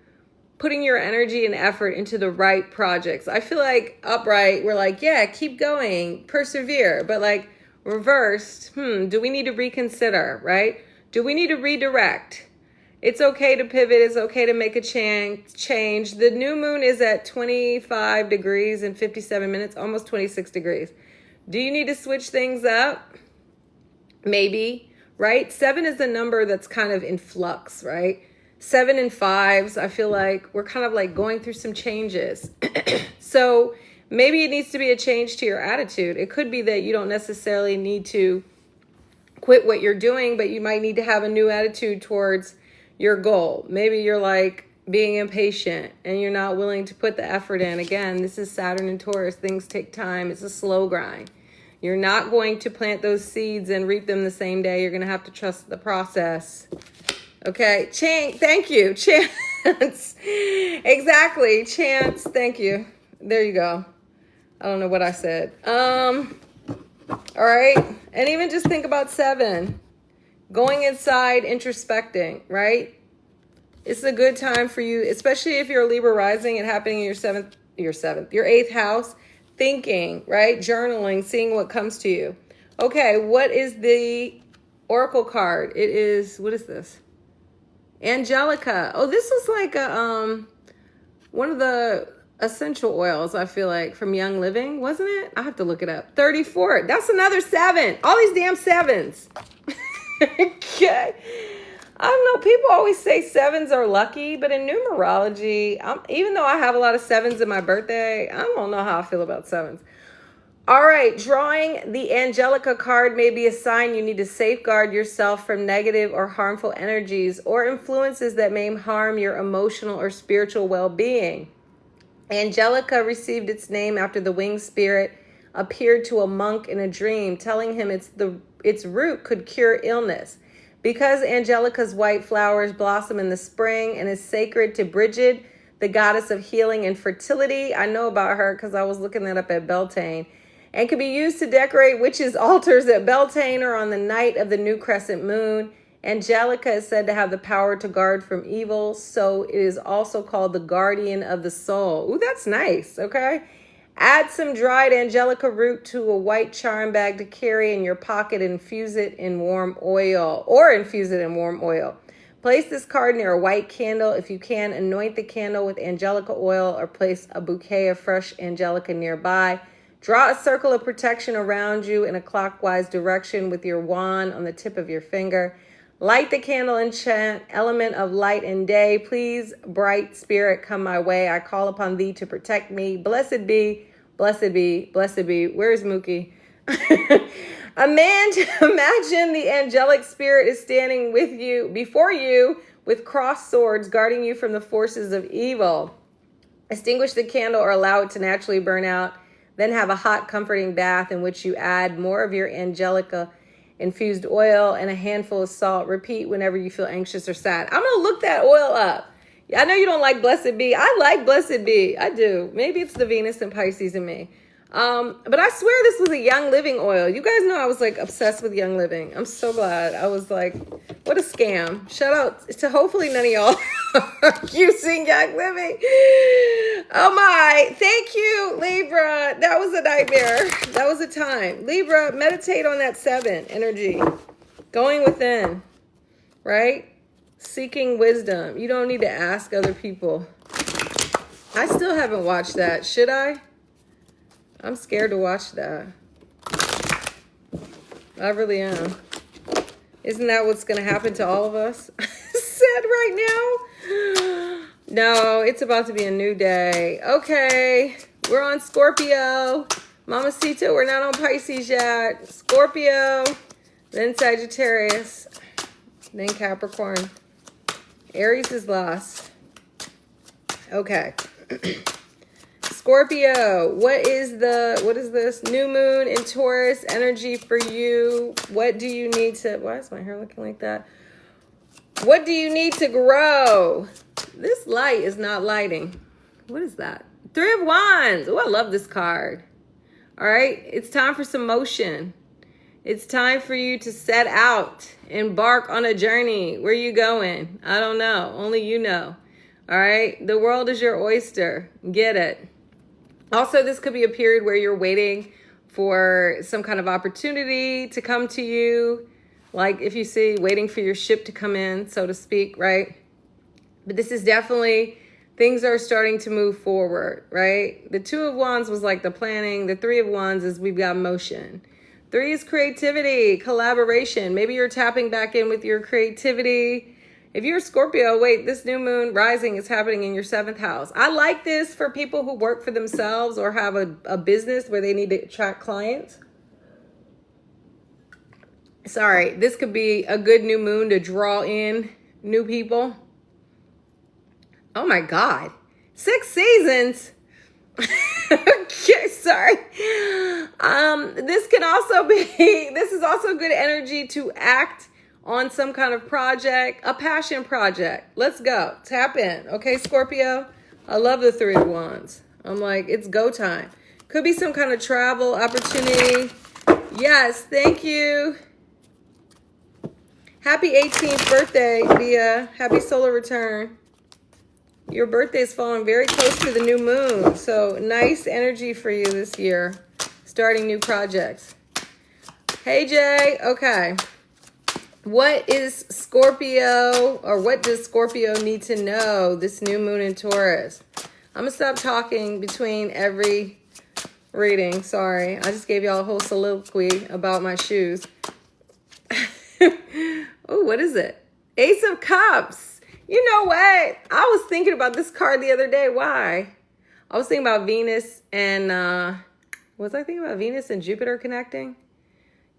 putting your energy and effort into the right projects? I feel like upright, we're like, yeah, keep going, persevere. But like reversed, do we need to reconsider, right? Do we need to redirect? It's okay to pivot. It's okay to make a change. The new moon is at 25 degrees and 57 minutes, almost 26 degrees. Do you need to switch things up? Maybe, right? 7 is a number that's kind of in flux, right? 7 and 5s, I feel like we're kind of like going through some changes. So maybe it needs to be a change to your attitude. It could be that you don't necessarily need to quit what you're doing, but you might need to have a new attitude towards your goal. Maybe you're like being impatient and you're not willing to put the effort in. Again, this is Saturn and Taurus. Things take time. It's a slow grind. You're not going to plant those seeds and reap them the same day. You're going to have to trust the process. Okay. Thank you. Chance. Exactly. Chance. Thank you. There you go. I don't know what I said. All right. And even just think about 7. Going inside, introspecting, right? It's a good time for you, especially if you're a Libra rising and happening in your 8th house. Thinking, right? Journaling, seeing what comes to you. Okay, what is the Oracle card? It is, what is this? Angelica. Oh, this is like a one of the essential oils, I feel like, from Young Living, wasn't it? I have to look it up. 34. That's another 7. All these damn 7s. Okay. I don't know. People always say 7s are lucky, but in numerology, even though I have a lot of 7s in my birthday, I don't know how I feel about 7s. All right. Drawing the Angelica card may be a sign you need to safeguard yourself from negative or harmful energies or influences that may harm your emotional or spiritual well-being. Angelica received its name after the winged spirit appeared to a monk in a dream, telling him its root could cure illness. Because Angelica's white flowers blossom in the spring and is sacred to Bridget, the goddess of healing and fertility. I know about her because I was looking that up at Beltane. And can be used to decorate witches' altars at Beltane or on the night of the new crescent moon. Angelica is said to have the power to guard from evil, so it is also called the guardian of the soul. Ooh, that's nice, okay? Add some dried Angelica root to a white charm bag to carry in your pocket and infuse it in warm oil. Place this card near a white candle. If you can, anoint the candle with Angelica oil or place a bouquet of fresh Angelica nearby. Draw a circle of protection around you in a clockwise direction with your wand on the tip of your finger. Light the candle and chant, element of light and day. Please, bright spirit, come my way. I call upon thee to protect me. Blessed be, blessed be, blessed be. Where's Mookie? Imagine the angelic spirit is standing before you, with crossed swords guarding you from the forces of evil. Extinguish the candle or allow it to naturally burn out. Then have a hot, comforting bath in which you add more of your Angelica infused oil and a handful of salt. Repeat whenever you feel anxious or sad. I'm going to look that oil up. I know you don't like Blessed Be. I like Blessed Be. I do. Maybe it's the Venus and Pisces in me. But I swear this was a Young Living oil. You guys know I was like obsessed with Young Living. I'm so glad. I was like, what a scam. Shout out to hopefully none of y'all are using Young Living. Oh my, thank you, Libra. That was a nightmare. That was a time. Libra, meditate on that 7 energy. Going within, right? Seeking wisdom. You don't need to ask other people. I still haven't watched that. Should I? I'm scared to watch that. I really am. Isn't that what's going to happen to all of us? Said right now. No, it's about to be a new day. Okay, we're on Scorpio. Mamacita, we're not on Pisces yet. Scorpio, then Sagittarius, then Capricorn. Aries is last. Okay. Scorpio, what is this? New moon in Taurus energy for you. What do you need to, why is my hair looking like that? What do you need to grow? This light is not lighting. What is that? 3 of Wands. Oh, I love this card. All right, it's time for some motion. It's time for you to set out, embark on a journey. Where are you going? I don't know. Only you know. All right, the world is your oyster. Get it. Also, this could be a period where you're waiting for some kind of opportunity to come to you. Like if you see waiting for your ship to come in, so to speak, right? But this is definitely, things are starting to move forward, right? The 2 of Wands was like the planning. The 3 of Wands is we've got motion. 3 is creativity, collaboration. Maybe you're tapping back in with your creativity. If you're a Scorpio, wait, this new moon rising is happening in your 7th house. I like this for people who work for themselves or have a business where they need to attract clients. Sorry, this could be a good new moon to draw in new people. Oh my God, 6 seasons. Okay, sorry. This can also be, this is also good energy to act on some kind of project, a passion project. Let's go. Tap in. Okay, Scorpio. I love the 3 of Wands. I'm like, it's go time. Could be some kind of travel opportunity. Yes, thank you. Happy 18th birthday, Bia. Happy solar return. Your birthday is falling very close to the new moon. So nice energy for you this year. Starting new projects. Hey, Jay. Okay. What is Scorpio, or what does Scorpio need to know this new moon in Taurus? I'm going to stop talking between every reading. Sorry. I just gave y'all a whole soliloquy about my shoes. Oh, what is it? Ace of Cups. You know what? I was thinking about this card the other day. Why? I was thinking about Venus and, was I thinking about Venus and Jupiter connecting?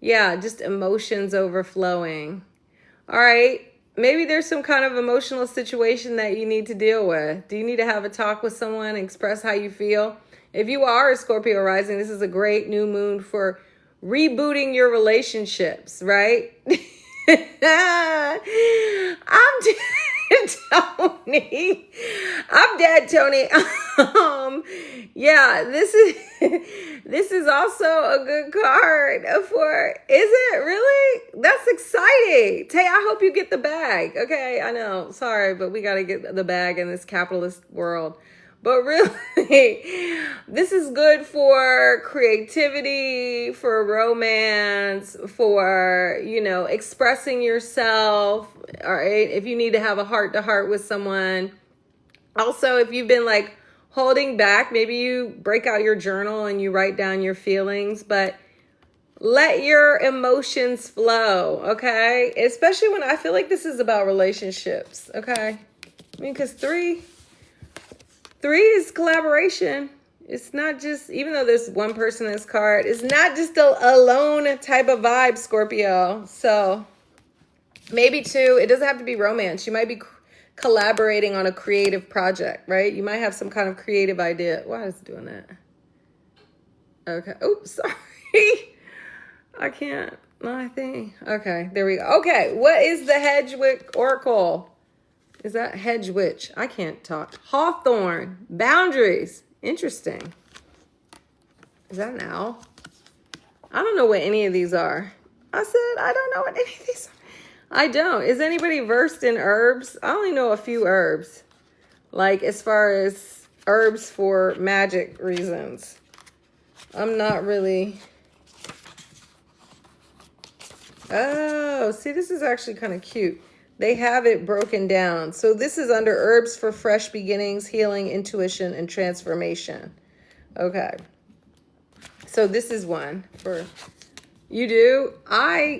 Yeah, just emotions overflowing. All right. Maybe there's some kind of emotional situation that you need to deal with. Do you need to have a talk with someone and express how you feel? If you are a Scorpio rising, this is a great new moon for rebooting your relationships, right? I'm dead, Tony. I'm dead, Tony. Yeah, this is also a good card for, is it really? That's exciting. Tay, I hope you get the bag. Okay, I know. Sorry, but we got to get the bag in this capitalist world. But really, this is good for creativity, for romance, for, you know, expressing yourself. All right. If you need to have a heart-to-heart with someone. Also, if you've been like holding back, maybe you break out your journal and you write down your feelings, but let your emotions flow. Okay. Especially when I feel like this is about relationships. Okay. I mean, because 3 is collaboration. It's not just, even though there's one person in this card, it's not just a alone type of vibe, Scorpio. So maybe 2, it doesn't have to be romance. You might be collaborating on a creative project, right? You might have some kind of creative idea. Why is it doing that? Okay. Oops, sorry. I can't. Nothing. Okay, there we go. Okay, what is the Hedgewick Oracle? Is that Hedge Witch? I can't talk. Hawthorne. Boundaries. Interesting. Is that an owl? I don't know what any of these are. I said, I don't know what any of these are. I don't. Is anybody versed in herbs? I only know a few herbs. Like, as far as herbs for magic reasons. I'm not really... Oh, see, this is actually kind of cute. They have it broken down. So this is under herbs for fresh beginnings, healing, intuition, and transformation. Okay. So this is one for... You do?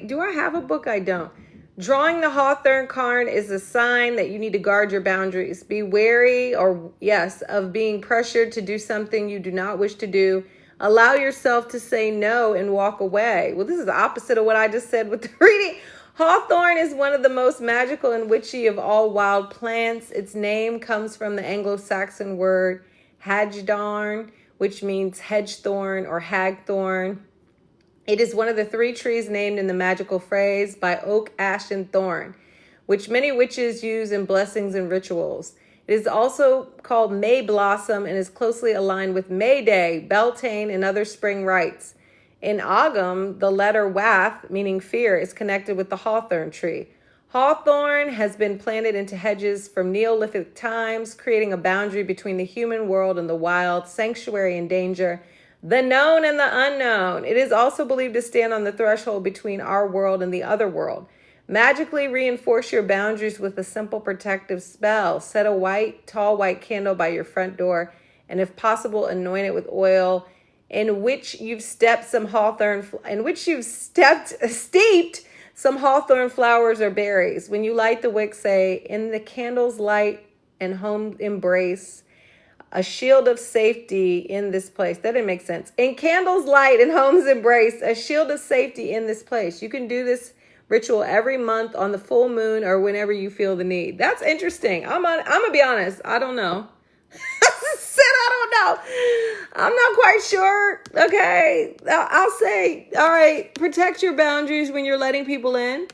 Do I have a book? I don't. Drawing the Hawthorn card is a sign that you need to guard your boundaries. Be wary, of being pressured to do something you do not wish to do. Allow yourself to say no and walk away. Well, this is the opposite of what I just said with the reading. Hawthorn is one of the most magical and witchy of all wild plants. Its name comes from the Anglo-Saxon word hagedorn, which means hedge thorn or hagthorn. It is one of the 3 trees named in the magical phrase by oak, ash, and thorn, which many witches use in blessings and rituals. It is also called May Blossom and is closely aligned with May Day, Beltane, and other spring rites. In Ogham, the letter Wath, meaning fear, is connected with the hawthorn tree. Hawthorn has been planted into hedges from Neolithic times, creating a boundary between the human world and the wild, sanctuary and danger, the known and the unknown. It is also believed to stand on the threshold between our world and the other world. Magically reinforce your boundaries with a simple protective spell. Set a tall white candle by your front door, and if possible, anoint it with oil in which you've steeped some hawthorn flowers or berries. When you light the wick, say, "In the candle's light and home embrace, a shield of safety in this place." That didn't make sense. In candles light and home's embrace, a shield of safety in this place. You can do this ritual every month on the full moon or whenever you feel the need. That's interesting. I'm gonna be honest. I don't know. I don't know. I'm not quite sure. Okay. I'll say, all right, protect your boundaries when you're letting people in,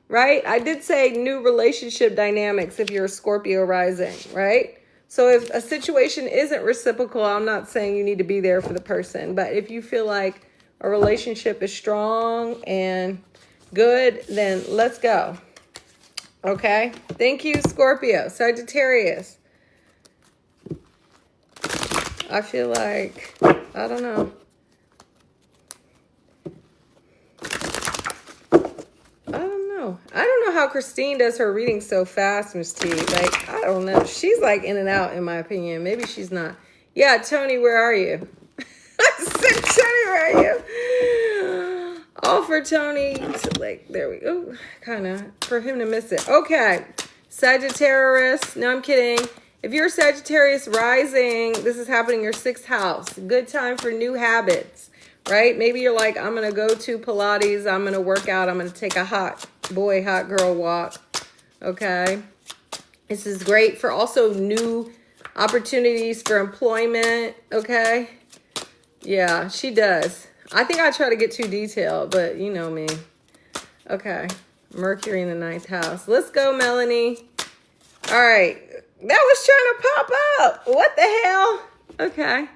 right? I did say new relationship dynamics if you're a Scorpio rising, right? So if a situation isn't reciprocal, I'm not saying you need to be there for the person. But if you feel like a relationship is strong and good, then let's go. Okay. Thank you, Scorpio. Sagittarius. I feel like, I don't know. I don't know how Christine does her reading so fast, Miss T. Like, I don't know. She's like in and out, in my opinion. Maybe she's not. Yeah, Tony, where are you? I said, Tony, where are you? All for Tony. Like, there we go. Kind of for him to miss it. Okay. Sagittarius. No, I'm kidding. If you're Sagittarius rising, this is happening in your 6th house. Good time for new habits, right? Maybe you're like, I'm going to go to Pilates. I'm going to work out. I'm going to take a hot boy, hot girl walk. Okay. This is great for also new opportunities for employment. Okay. Yeah, she does. I think I try to get too detailed, but you know me. Okay. Mercury in the 9th house. Let's go, Melanie. All right. That was trying to pop up. What the hell? Okay.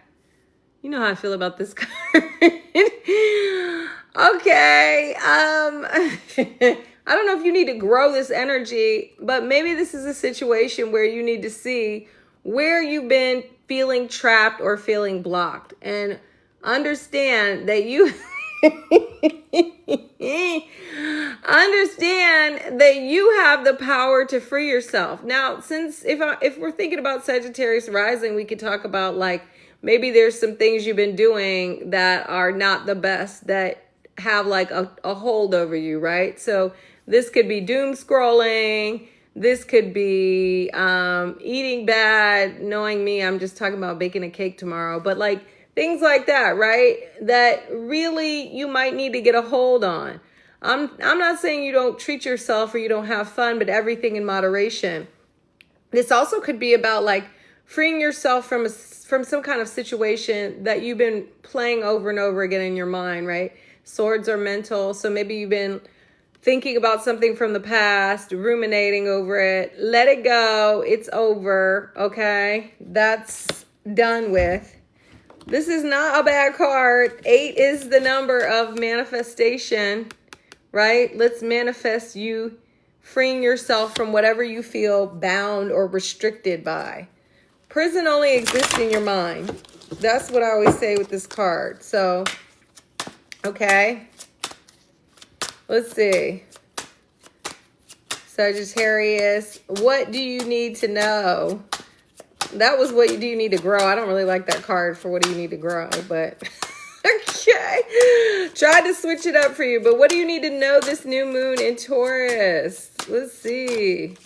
You know how I feel about this card. Okay. I don't know if you need to grow this energy, but maybe this is a situation where you need to see where you've been feeling trapped or feeling blocked and understand that you have the power to free yourself. Now, since if we're thinking about Sagittarius rising, we could talk about like maybe there's some things you've been doing that are not the best, that have like a hold over you, right? So this could be doom scrolling. This could be eating bad. Knowing me, I'm just talking about baking a cake tomorrow. But like things like that, right? That really you might need to get a hold on. I'm not saying you don't treat yourself or you don't have fun, but everything in moderation. This also could be about like freeing yourself from some kind of situation that you've been playing over and over again in your mind, right? Swords are mental. So maybe you've been thinking about something from the past, ruminating over it. Let it go. It's over. Okay. That's done with. This is not a bad card. 8 is the number of manifestation, right? Let's manifest you freeing yourself from whatever you feel bound or restricted by. Prison only exists in your mind. That's what I always say with this card. So, okay. Let's see. Sagittarius, what do you need to know? That was what do you need to grow. I don't really like that card for what do you need to grow, but okay. Tried to switch it up for you, but what do you need to know this new moon in Taurus? Let's see.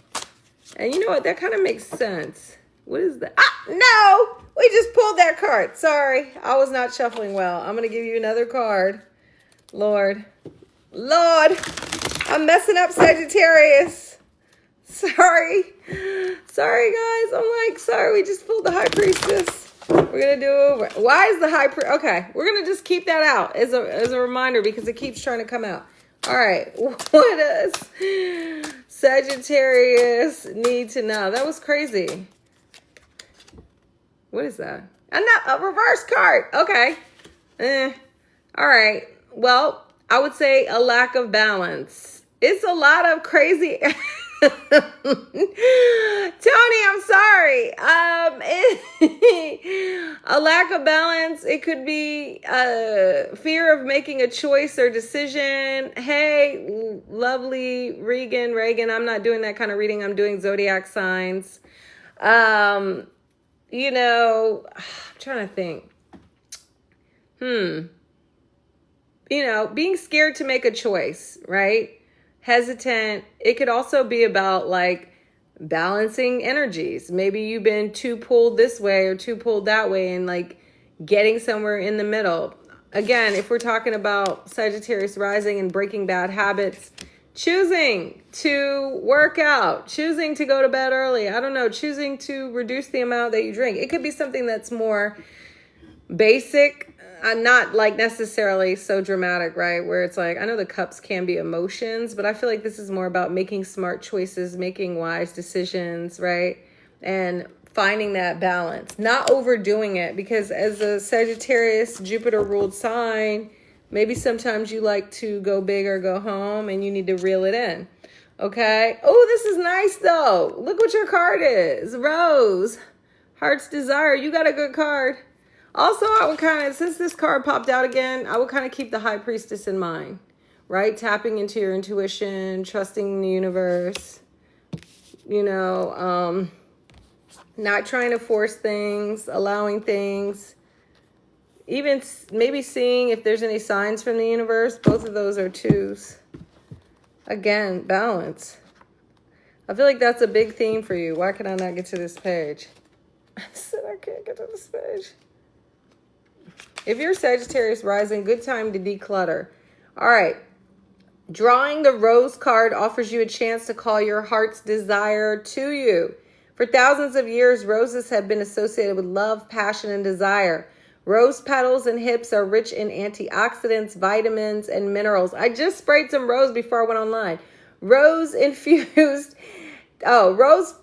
And you know what? That kind of makes sense. What is that? Ah, no! We just pulled that card. Sorry. I was not shuffling well. I'm going to give you another card. Lord. I'm messing up Sagittarius. Sorry. Sorry, guys. I'm like, sorry. We just pulled the High Priestess. We're going to do it over. Why is the High Priestess? Okay. We're going to just keep that out as a reminder because it keeps trying to come out. All right. What does Sagittarius need to know? That was crazy. What is that? A reverse card. Okay. All right. Well, I would say a lack of balance. It's a lot of crazy. Tony, I'm sorry. A lack of balance. It could be fear of making a choice or decision. Hey, lovely Reagan, I'm not doing that kind of reading. I'm doing zodiac signs. You know, I'm trying to think. You know, being scared to make a choice, right? Hesitant. It could also be about like balancing energies. Maybe you've been too pulled this way or too pulled that way and like getting somewhere in the middle. Again, if we're talking about Sagittarius rising and breaking bad habits, choosing to work out, choosing to go to bed early, I don't know, choosing to reduce the amount that you drink. It could be something that's more basic, not like necessarily so dramatic, right? Where it's like, I know the cups can be emotions, but I feel like this is more about making smart choices, making wise decisions, right? And finding that balance, not overdoing it, because as a Sagittarius Jupiter ruled sign, maybe sometimes you like to go big or go home and you need to reel it in. Okay. Oh, this is nice though. Look what your card is. Rose. Heart's Desire. You got a good card. Also, I would kind of, since this card popped out again, I would kind of keep the High Priestess in mind, right? Tapping into your intuition, trusting the universe, you know, not trying to force things, allowing things, even maybe seeing if there's any signs from the universe. Both of those are 2s. Again, balance. I feel like that's a big theme for you. Why can I not get to this page? I said I can't get to this page. If you're Sagittarius rising, good time to declutter. All right. Drawing the Rose card offers you a chance to call your heart's desire to you. For thousands of years, roses have been associated with love, passion, and desire. Rose petals and hips are rich in antioxidants, vitamins, and minerals. I just sprayed some rose before I went online. Rose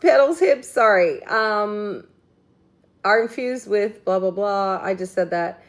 petals, hips, are infused with blah, blah, blah. I just said that.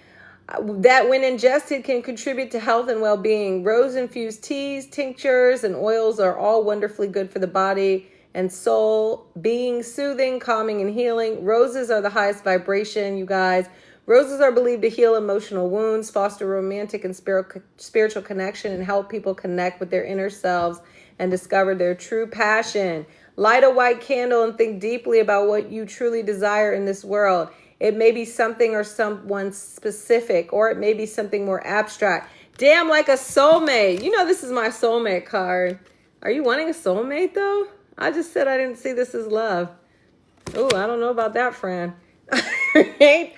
That when ingested can contribute to health and well-being. Rose-infused teas, tinctures, and oils are all wonderfully good for the body and soul, being soothing, calming, and healing. Roses are the highest vibration, you guys. Roses are believed to heal emotional wounds, foster romantic and spiritual connection, and help people connect with their inner selves and discover their true passion. Light a white candle and think deeply about what you truly desire in this world. It may be something or someone specific, or it may be something more abstract. Damn, like a soulmate. You know, this is my soulmate card. Are you wanting a soulmate, though? I just said I didn't see this as love. Oh, I don't know about that, friend. Right?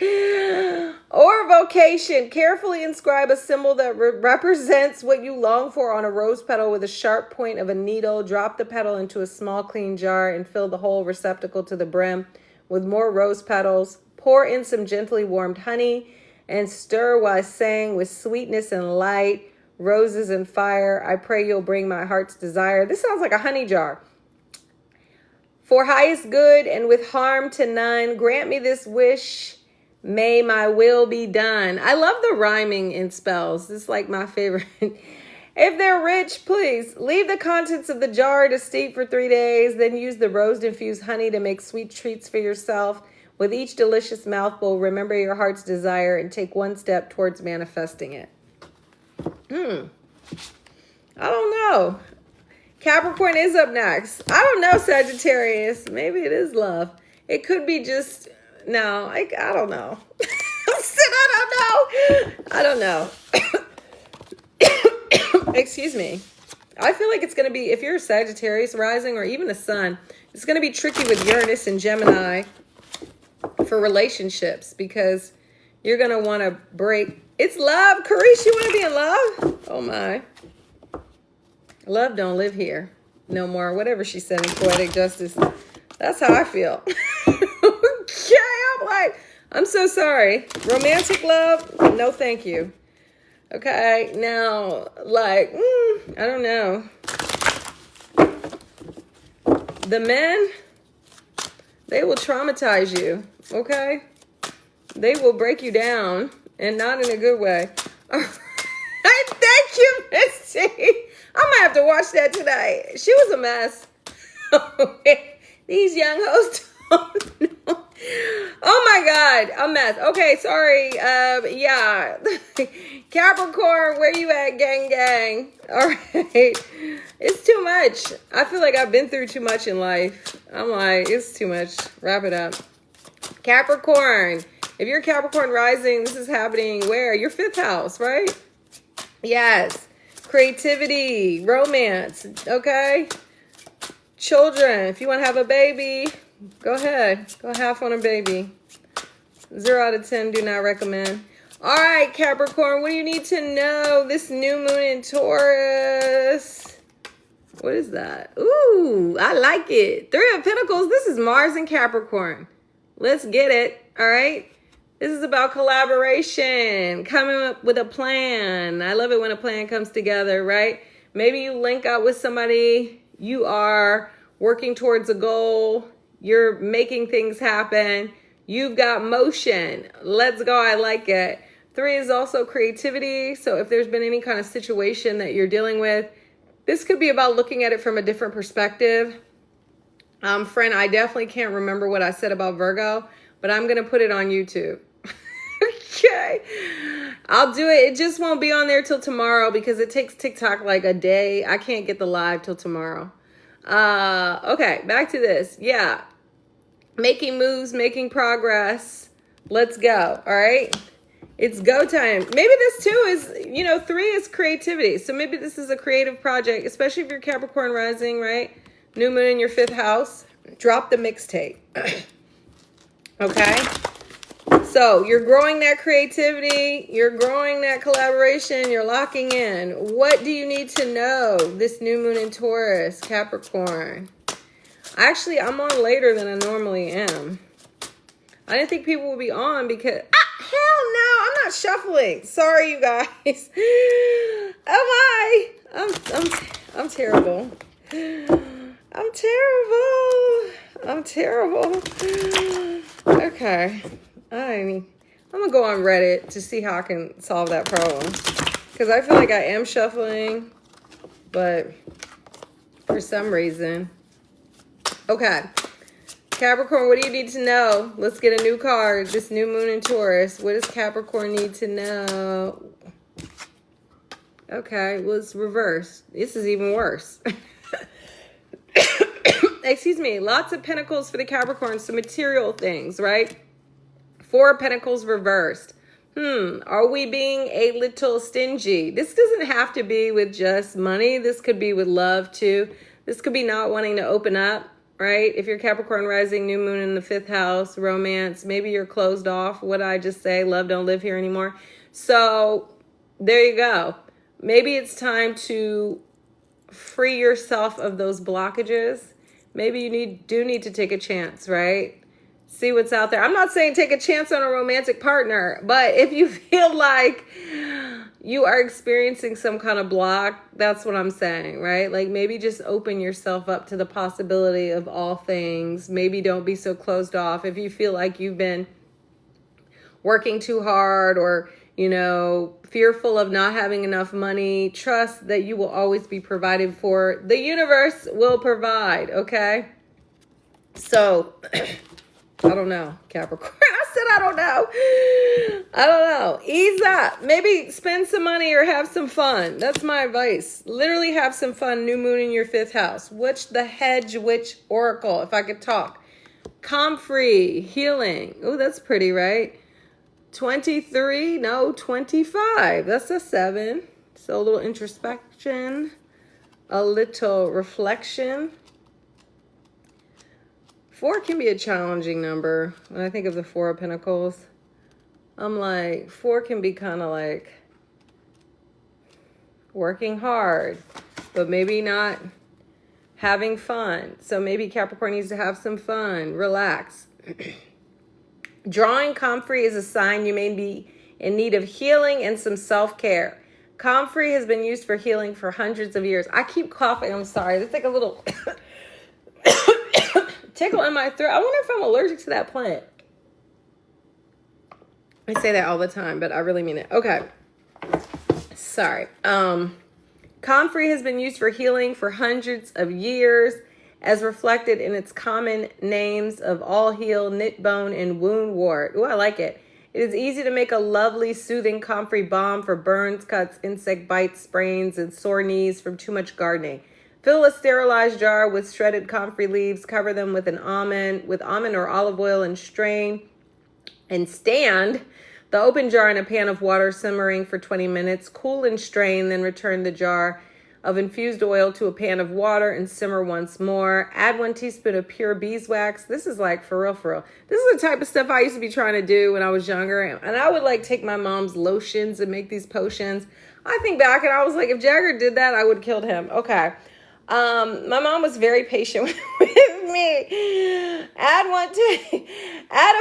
Or vocation. Carefully inscribe a symbol that represents what you long for on a rose petal with a sharp point of a needle. Drop the petal into a small, clean jar and fill the whole receptacle to the brim with more rose petals. Pour in some gently warmed honey and stir while saying with sweetness and light, roses and fire, I pray you'll bring my heart's desire. This sounds like a honey jar. For highest good and with harm to none, grant me this wish May my will be done. I love the rhyming in spells. This is like my favorite. If they're rich, please leave the contents of the jar to steep for 3 days. Then use the rose-infused honey to make sweet treats for yourself. With each delicious mouthful, remember your heart's desire and take one step towards manifesting it. I don't know. Capricorn is up next. I don't know, Sagittarius. Maybe it is love. It could be just, no, I don't know. I don't know. Excuse me. I feel like it's going to be, if you're a Sagittarius rising or even a sun, it's going to be tricky with Uranus and Gemini for relationships because you're going to want to break. It's love. Carice, you want to be in love? Oh, my. Love don't live here no more. Whatever she said in Poetic Justice. That's how I feel. Okay, I'm like, I'm so sorry. Romantic love? No, thank you. Okay, now, like, I don't know. The men, they will traumatize you, okay? They will break you down, and not in a good way. Thank you, Misty. I might have to watch that tonight. She was a mess. These young hosts don't know. Oh my God, a mess. Okay, sorry. Yeah. Capricorn, where you at, gang, gang? All right. It's too much. I feel like I've been through too much in life. I'm like, it's too much. Wrap it up. Capricorn. If you're Capricorn rising, this is happening where? Your 5th house, right? Yes. Creativity, romance, okay? Children, if you want to have a baby, go ahead. Go have on a baby. 0 out of 10, do not recommend. All right, Capricorn, what do you need to know? This new moon in Taurus. What is that? Ooh, I like it. 3 of Pentacles. This is Mars and Capricorn. Let's get it, all right? This is about collaboration, coming up with a plan. I love it when a plan comes together, right? Maybe you link up with somebody. You are working towards a goal. You're making things happen. You've got motion. Let's go. I like it. 3 is also creativity. So if there's been any kind of situation that you're dealing with, this could be about looking at it from a different perspective. Friend, I definitely can't remember what I said about Virgo, but I'm going to put it on YouTube. Okay. I'll do it. It just won't be on there till tomorrow because it takes TikTok like a day. I can't get the live till tomorrow. Okay, back to this. Yeah. Making moves, making progress. Let's go. All right. It's go time. Maybe this too is, 3 is creativity. So maybe this is a creative project, especially if you're Capricorn rising, right? New moon in your 5th house. Drop the mixtape. Okay. So you're growing that creativity. You're growing that collaboration. You're locking in. What do you need to know? This new moon in Taurus, Capricorn. Actually, I'm on later than I normally am. I didn't think people would be on because... hell no, I'm not shuffling. Sorry, you guys. Oh my. I'm terrible. I'm terrible. Okay. I'm going to go on Reddit to see how I can solve that problem. Because I feel like I am shuffling. But for some reason. Okay. Capricorn, what do you need to know? Let's get a new card. This new moon in Taurus. What does Capricorn need to know? Okay, well, it's reversed. This is even worse. Excuse me. Lots of pentacles for the Capricorn. Some material things, right? 4 of Pentacles reversed. Are we being a little stingy? This doesn't have to be with just money. This could be with love too. This could be not wanting to open up, right? If you're Capricorn rising, new moon in the 5th house, romance, maybe you're closed off. What did I just say? Love don't live here anymore. So there you go. Maybe it's time to free yourself of those blockages. Maybe you do need to take a chance, right? See what's out there. I'm not saying take a chance on a romantic partner, but if you feel like you are experiencing some kind of block, that's what I'm saying, right? Like maybe just open yourself up to the possibility of all things. Maybe don't be so closed off. If you feel like you've been working too hard or, you know, fearful of not having enough money, trust that you will always be provided for. The universe will provide, okay? So, I don't know, Capricorn. I said I don't know. I don't know. Ease up. Maybe spend some money or have some fun. That's my advice. Literally have some fun. New moon in your 5th house. Witch the Hedge Witch Oracle, if I could talk. Comfrey, healing. Oh, that's pretty, right? 23, no, 25. That's a 7. So a little introspection, a little reflection. 4 can be a challenging number. When I think of the 4 of Pentacles, I'm like, 4 can be kind of like working hard, but maybe not having fun. So maybe Capricorn needs to have some fun, relax. Drawing comfrey is a sign you may be in need of healing and some self-care. Comfrey has been used for healing for hundreds of years. I keep coughing. I'm sorry. There's like a little tickle in my throat. I wonder if I'm allergic to that plant. I say that all the time, but I really mean it. Okay. Sorry. Comfrey has been used for healing for hundreds of years, as reflected in its common names of all heal, knit bone, and wound wart. Ooh, I like it. It is easy to make a lovely, soothing comfrey balm for burns, cuts, insect bites, sprains, and sore knees from too much gardening. Fill a sterilized jar with shredded comfrey leaves. Cover them with almond or olive oil and strain. And stand the open jar in a pan of water simmering for 20 minutes. Cool and strain, then return the jar of infused oil to a pan of water and simmer once more. Add 1 teaspoon of pure beeswax. This is like for real, for real. This is the type of stuff I used to be trying to do when I was younger. And I would like take my mom's lotions and make these potions. I think back and I was like, if Jagger did that, I would have killed him. Okay. My mom was very patient with me. Add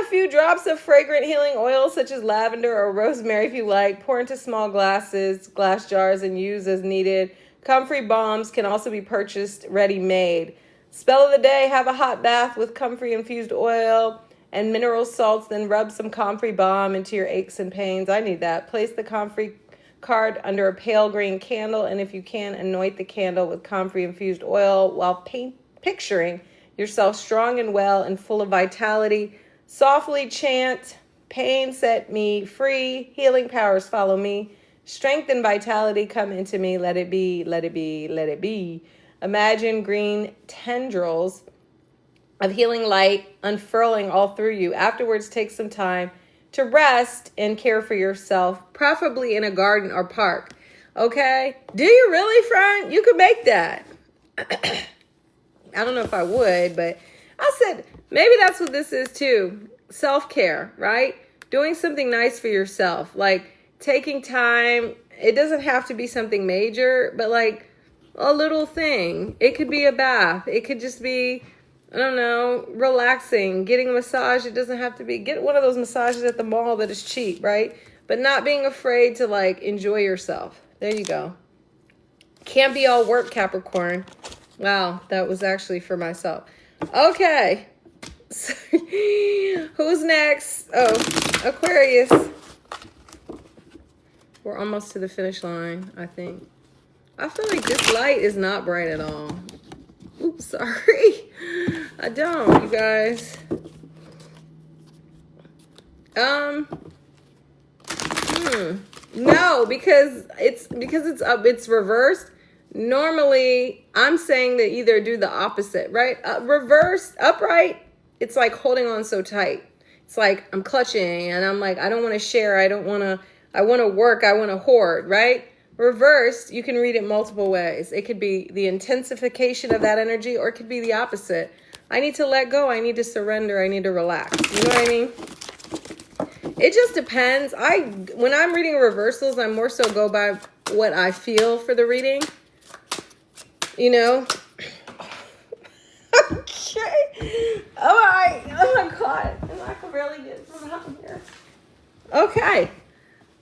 a few drops of fragrant healing oil such as lavender or rosemary if you like. Pour into small glass jars, and use as needed. Comfrey balms can also be purchased ready-made. Spell of the day: have a hot bath with comfrey infused oil and mineral salts, then rub some comfrey balm into your aches and pains. I need that. Place the comfrey card under a pale green candle, and if you can, anoint the candle with comfrey infused oil while picturing yourself strong and well and full of vitality. Softly chant, pain set me free, healing powers follow me, strength and vitality come into me, let it be, let it be, let it be. Imagine green tendrils of healing light unfurling all through you. Afterwards, take some time to rest and care for yourself, preferably in a garden or park. Okay? Do you really, friend? You could make that. I don't know if I would, but I said maybe that's what this is too. Self-care, right? Doing something nice for yourself, like taking time. It doesn't have to be something major, but like a little thing. It could be a bath. It could just be, I don't know, relaxing, getting a massage. It doesn't have to be, get one of those massages at the mall that is cheap, right? But not being afraid to like enjoy yourself. There you go. Can't be all work, Capricorn. Wow, that was actually for myself. Okay. Who's next? Oh, Aquarius. We're almost to the finish line, I think. I feel like this light is not bright at all. Oops, sorry. I don't, you guys. No, because it's reversed. Normally, I'm saying that either do the opposite, right? Reversed, upright, it's like holding on so tight. It's like I'm clutching and I'm like, I don't want to share. I want to work. I want to hoard, right? Reversed, you can read it multiple ways. It could be the intensification of that energy, or it could be the opposite. I need to let go. I need to surrender. I need to relax. You know what I mean? It just depends. When I'm reading reversals, I more so go by what I feel for the reading. You know? Okay. All right. Oh my God. And I can barely get from out here. Okay.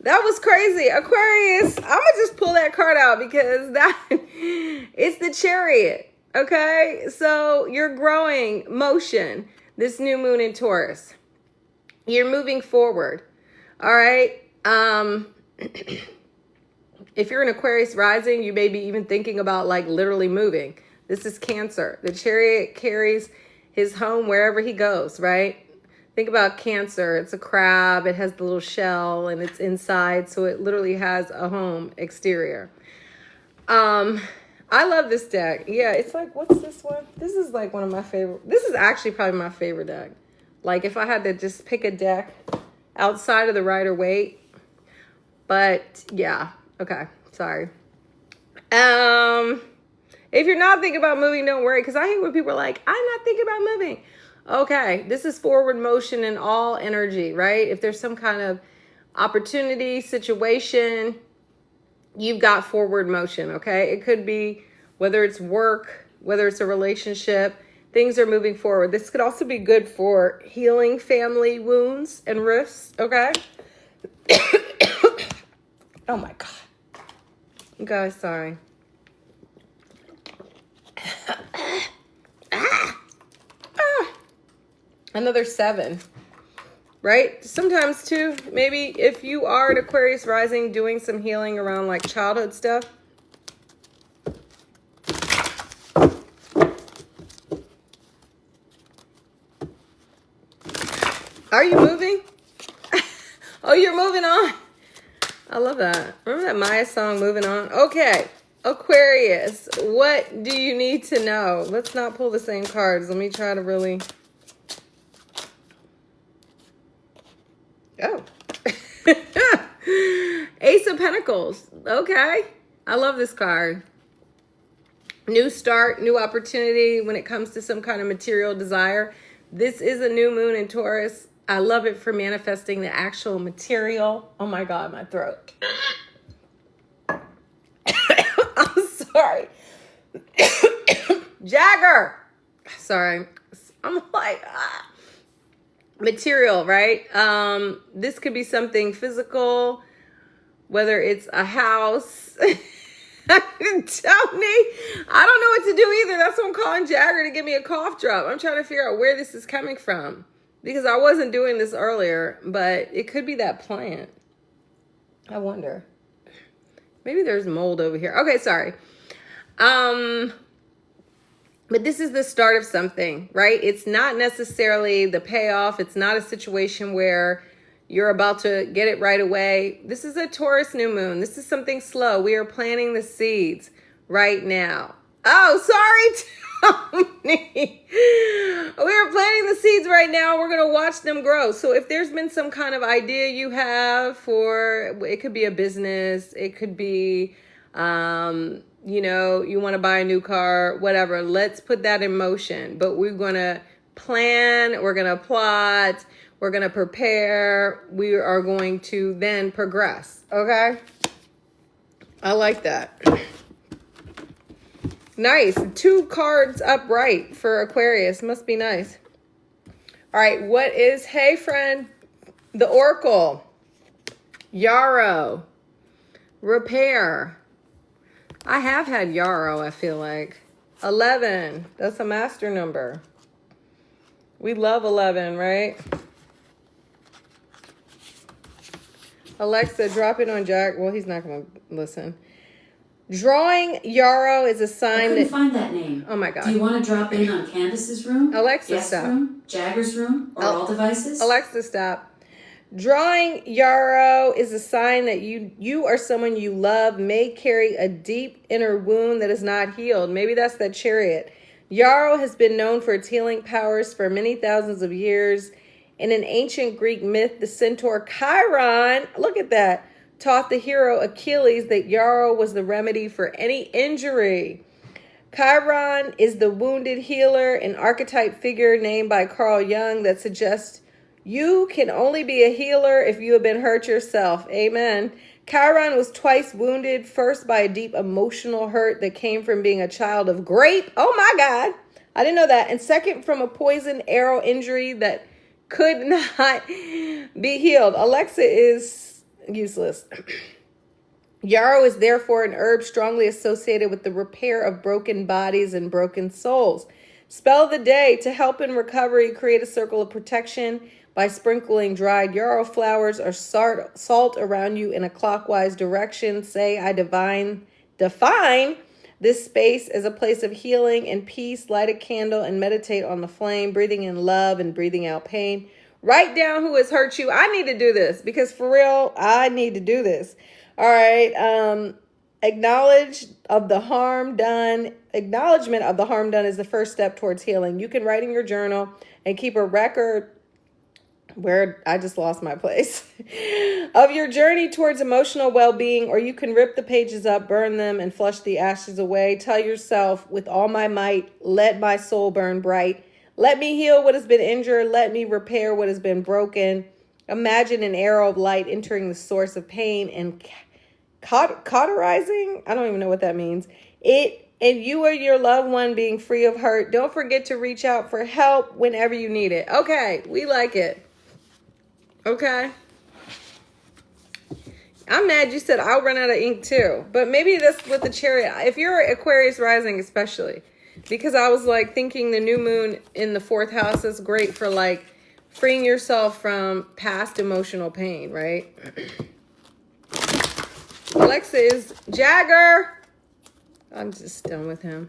That was crazy. Aquarius, I'm going to just pull that card out because it's the Chariot. Okay? So you're growing motion. This new moon in Taurus. You're moving forward. All right. If you're an Aquarius rising, you may be even thinking about like literally moving. This is Cancer. The Chariot carries his home wherever he goes, right? Think about Cancer. It's a crab. It has the little shell and it's inside. So it literally has a home exterior. I love this deck. Yeah, it's like, what's this one? This is like one of my favorite. This is actually probably my favorite deck. Like if I had to just pick a deck outside of the Rider-Waite. But yeah, okay, sorry. If you're not thinking about moving, don't worry, because I hate when people are like, I'm not thinking about moving. Okay, this is forward motion and all energy, right? If there's some kind of opportunity, situation, you've got forward motion, okay? It could be whether it's work, whether it's a relationship, things are moving forward. This could also be good for healing family wounds and rifts, okay? Oh my God. Guys, sorry. Another 7, right? Sometimes too, maybe if you are an Aquarius rising doing some healing around like childhood stuff. Are you moving? Oh, you're moving on. I love that. Remember that Maya song, Moving On? Okay, Aquarius, what do you need to know? Let's not pull the same cards. Let me try to really... Oh. Ace of Pentacles. Okay. I love this card. New start, new opportunity when it comes to some kind of material desire. This is a new moon in Taurus. I love it for manifesting the actual material. Oh my God, my throat. I'm sorry. Jagger. Sorry. I'm like, material, right? This could be something physical, whether it's a house. Tell me. I don't know what to do either. That's why I'm calling Jagger to give me a cough drop. I'm trying to figure out where this is coming from because I wasn't doing this earlier, but it could be that plant. I wonder. Maybe there's mold over here. Okay, sorry. But this is the start of something, right? It's not necessarily the payoff. It's not a situation where you're about to get it right away. This is a Taurus new moon. This is something slow. We are planting the seeds right now. Oh, sorry, Tony. We are planting the seeds right now. We're going to watch them grow. So if there's been some kind of idea you have for, it could be a business. It could be, you know, you want to buy a new car, whatever. Let's put that in motion. But we're going to plan. We're going to plot. We're going to prepare. We are going to then progress. Okay? I like that. Nice. 2 cards upright for Aquarius. Must be nice. All right. What is, hey, friend, the Oracle, Yarrow, repair. I have had Yarrow, I feel like. 11. That's a master number. We love 11, right? Alexa, drop it on Jack. Well, he's not going to listen. Drawing Yarrow is a sign that... I couldn't find that name. Oh, my God. Do you want to drop in on Candace's room? Alexa, Guest stop. room? Jagger's room? Or all devices? Alexa, stop. Drawing Yarrow is a sign that you or someone you love may carry a deep inner wound that is not healed. Maybe that's that Chariot. Yarrow has been known for its healing powers for many thousands of years. In an ancient Greek myth, the centaur Chiron, look at that, taught the hero Achilles that Yarrow was the remedy for any injury. Chiron is the wounded healer, an archetype figure named by Carl Jung that suggests you can only be a healer if you have been hurt yourself. Amen. Chiron was twice wounded, first by a deep emotional hurt that came from being a child of grape. Oh my God. I didn't know that. And second, from a poison arrow injury that could not be healed. Alexa is useless. Yarrow is therefore an herb strongly associated with the repair of broken bodies and broken souls. Spell of the day: to help in recovery, create a circle of protection by sprinkling dried yarrow flowers or salt around you in a clockwise direction. Say, I define this space as a place of healing and peace. Light a candle and meditate on the flame, breathing in love and breathing out pain. Write down who has hurt you. I need to do this because for real, I need to do this. All right. Acknowledgement of the harm done is the first step towards healing. You can write in your journal and keep a record where I just lost my place of your journey towards emotional well-being, or you can rip the pages up, burn them, and flush the ashes away. Tell yourself, with all my might, let my soul burn bright. Let me heal what has been injured. Let me repair what has been broken. Imagine an arrow of light entering the source of pain and cauterizing. I don't even know what that means. And you or your loved one being free of hurt. Don't forget to reach out for help whenever you need it. Okay, we like it. Okay. I'm mad you said I'll run out of ink too. But maybe that's with the chariot. If you're Aquarius rising especially. Because I was like thinking the new moon in the 4th house is great for like freeing yourself from past emotional pain, right? Alexa is Jagger. I'm just done with him.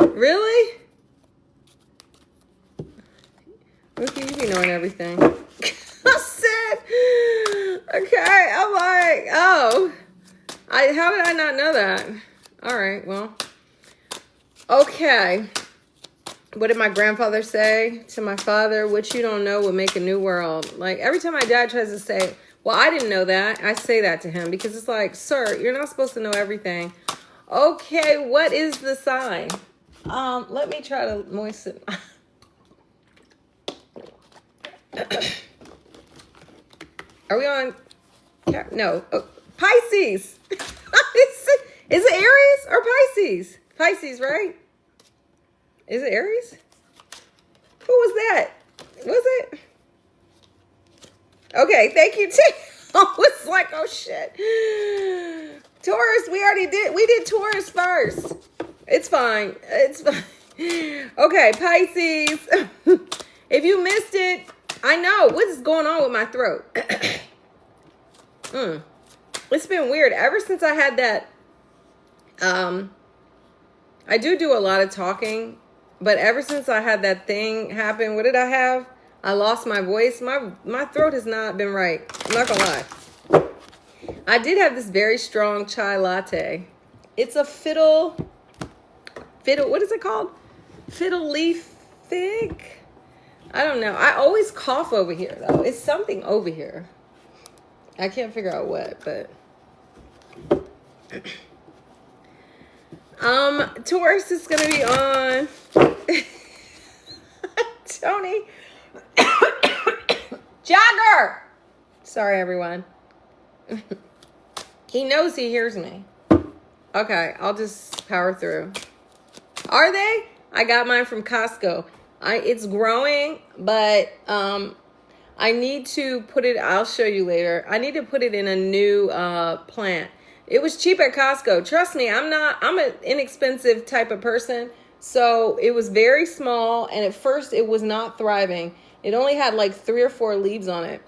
Really? Rookie, you be knowing everything. I said, okay, I'm like, oh. How did I not know that? All right, well. Okay. What did my grandfather say to my father? What you don't know will make a new world. Like, every time my dad tries to say, well, I didn't know that, I say that to him because it's like, sir, you're not supposed to know everything. Okay, what is the sign? Let me try to moisten. Are we on? No. Oh, Pisces. Is it Aries or Pisces? Pisces, right? Is it Aries? Who was that? Was it? Okay, thank you, Tim. I was like, oh shit. Taurus, we did Taurus first. It's fine. It's fine. Okay, Pisces. If you missed it, I know. What is going on with my throat? It's been weird. Ever since I had that, I do a lot of talking, but ever since I had that thing happen, what did I have? I lost my voice. My throat has not been right. I'm not gonna lie. I did have this very strong chai latte. It's a fiddle, what is it called? Fiddle leaf fig? I don't know. I always cough over here, though. It's something over here. I can't figure out what, but... Taurus is going to be on... Tony. Jagger! Sorry, everyone. He knows he hears me. Okay, I'll just power through. Are they? I got mine from Costco. It's growing, but I need to put it, I'll show you later. I need to put it in a new plant. It was cheap at Costco. Trust me, I'm an inexpensive type of person. So it was very small, and at first it was not thriving. It only had like 3 or 4 leaves on it.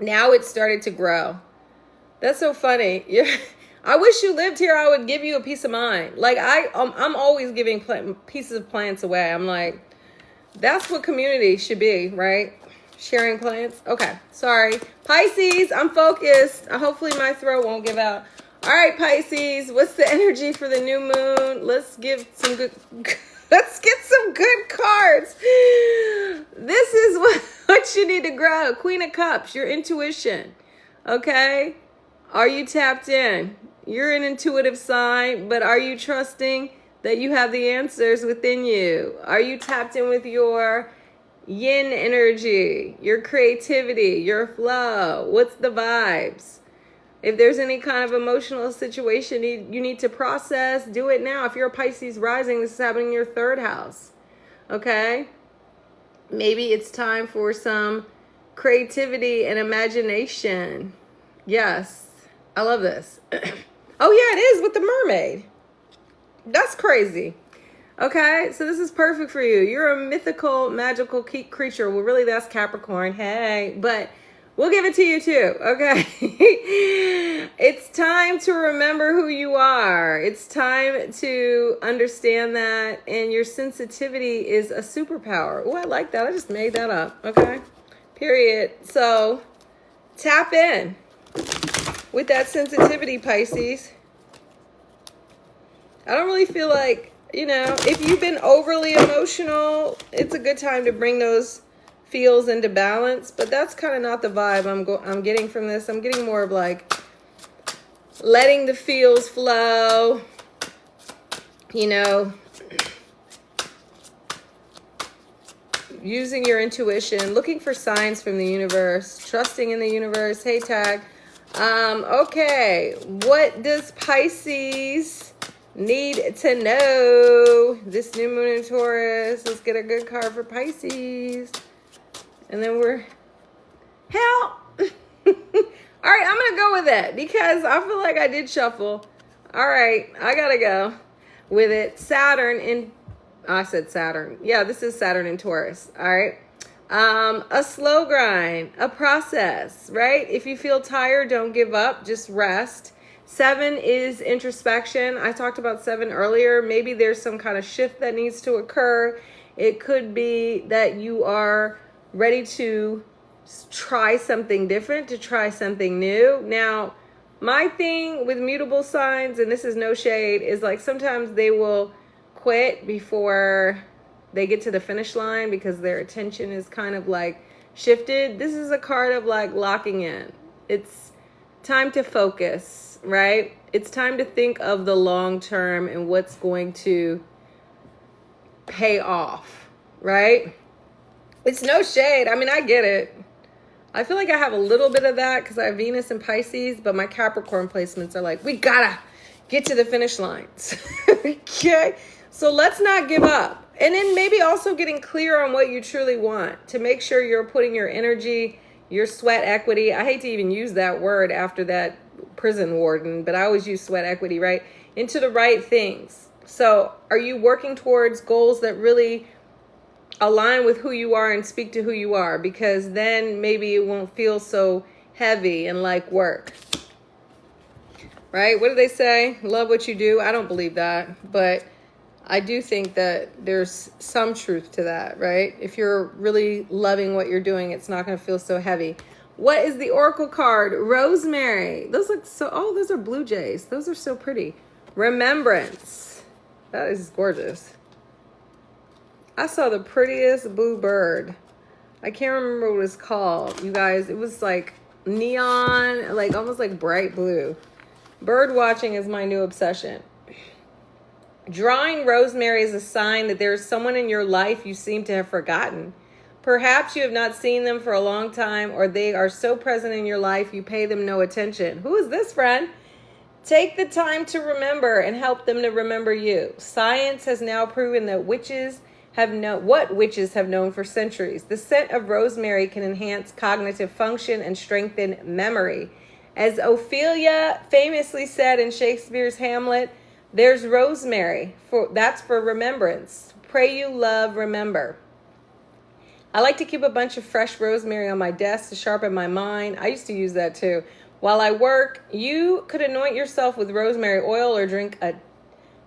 Now it started to grow. That's so funny. I wish you lived here. I would give you a piece of mind. Like I'm always giving pieces of plants away. I'm like, that's what community should be, right? Sharing plants. Okay, sorry. Pisces, I'm focused. Hopefully my throat won't give out. All right, Pisces, what's the energy for the new moon? Let's get some good cards. This is what you need to grow. Queen of Cups, your intuition. Okay? Are you tapped in? You're an intuitive sign, but are you trusting that you have the answers within you? Are you tapped in with your yin energy, your creativity, your flow? What's the vibes? If there's any kind of emotional situation you need to process, do it now. If you're a Pisces rising, this is happening in your 3rd house. Okay? Maybe it's time for some creativity and imagination. Yes. I love this. Oh, yeah, it is with the mermaid. That's crazy. Okay, so this is perfect for you. You're a mythical, magical creature. Well, really, that's Capricorn. Hey, but we'll give it to you too. Okay. It's time to remember who you are. It's time to understand that, and your sensitivity is a superpower. Oh, I like that. I just made that up. Okay. Period. So tap in with that sensitivity, Pisces. I don't really feel like, if you've been overly emotional, it's a good time to bring those feels into balance. But that's kind of not the vibe I'm getting from this. I'm getting more of like letting the feels flow, using your intuition, looking for signs from the universe, trusting in the universe. Hey, Tag. Okay, what does Pisces need to know this new moon in Taurus? Let's get a good card for Pisces. And then help. All right, I'm going to go with it because I feel like I did shuffle. All right, I got to go with it. I said Saturn. Yeah, this is Saturn in Taurus. All right. A slow grind, a process, right? If you feel tired, don't give up, just rest. 7 is introspection. I talked about 7 earlier. Maybe there's some kind of shift that needs to occur. It could be that you are ready to try something different, to try something new. Now, my thing with mutable signs, and this is no shade, is like sometimes they will quit before they get to the finish line because their attention is kind of like shifted. This is a card of like locking in. It's time to focus, right? It's time to think of the long term and what's going to pay off, right? It's no shade. I mean, I get it. I feel like I have a little bit of that because I have Venus and Pisces, but my Capricorn placements are like, we gotta get to the finish lines. Okay? So let's not give up. And then maybe also getting clear on what you truly want to make sure you're putting your energy, your sweat equity. I hate to even use that word after that prison warden, but I always use sweat equity, right? Into the right things. So are you working towards goals that really align with who you are and speak to who you are? Because then maybe it won't feel so heavy and like work. Right? What do they say? Love what you do. I don't believe that, but I do think that there's some truth to that, right? If you're really loving what you're doing, it's not going to feel so heavy. What is the Oracle card? Rosemary. Those look so, those are blue jays. Those are so pretty. Remembrance. That is gorgeous. I saw the prettiest blue bird. I can't remember what it was called. You guys, it was like neon, like almost like bright blue. Bird watching is my new obsession. Drawing rosemary is a sign that there is someone in your life you seem to have forgotten. Perhaps you have not seen them for a long time, or they are so present in your life you pay them no attention. Who is this, friend? Take the time to remember and help them to remember you. Science has now proven that witches have known for centuries. The scent of rosemary can enhance cognitive function and strengthen memory. As Ophelia famously said in Shakespeare's Hamlet, there's rosemary, that's for remembrance. Pray you love, remember. I like to keep a bunch of fresh rosemary on my desk to sharpen my mind. I used to use that too. While I work, you could anoint yourself with rosemary oil or drink a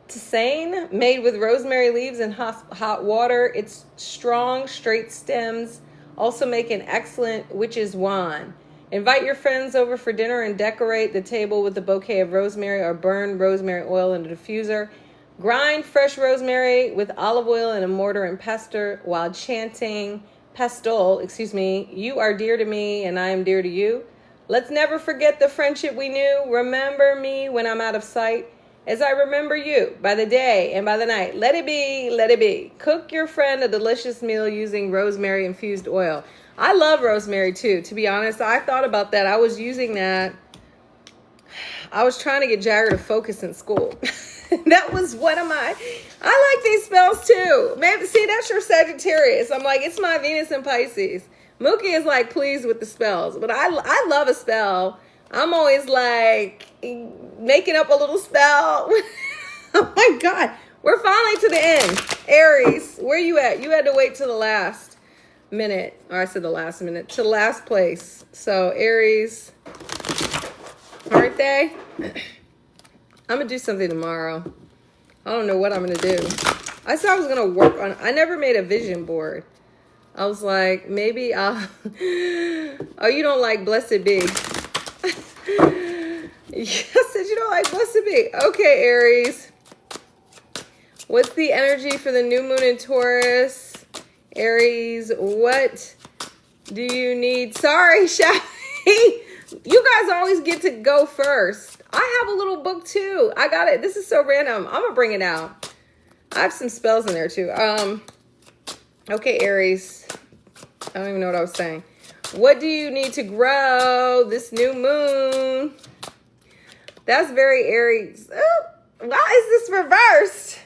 tisane made with rosemary leaves and hot water. It's strong, straight stems. Also make an excellent witch's wand. Invite your friends over for dinner and decorate the table with a bouquet of rosemary or burn rosemary oil in a diffuser. Grind fresh rosemary with olive oil in a mortar and pestle while chanting, you are dear to me and I am dear to you. Let's never forget the friendship we knew. Remember me when I'm out of sight, as I remember you by the day and by the night. Let it be, let it be. Cook your friend a delicious meal using rosemary infused oil. I love rosemary too, to be honest. I thought about that. I was using that. I was trying to get Jagger to focus in school. That was one of I like these spells too. Maybe, see, that's your Sagittarius. I'm like, it's my Venus and Pisces. Mookie is like pleased with the spells, but I love a spell. I'm always like making up a little spell. Oh my God. We're finally to the end. Aries, where you at? You had to wait till the last minute. Or I said the last minute. To the last place. So Aries, aren't they? I'm going to do something tomorrow. I don't know what I'm going to do. I said I was going to work on, I never made a vision board. I was like, maybe I'll, oh, you don't like Blessed Be. I said you don't like Blessed Be. Okay, Aries. What's the energy for the new moon in Taurus? Aries, what do you need? Sorry, Shabby. You guys always get to go first. I have a little book too. I got it. This is so random. I'm going to bring it out. I have some spells in there too. Okay, Aries. I don't even know what I was saying. What do you need to grow this new moon? That's very Aries. Oh, why is this reversed?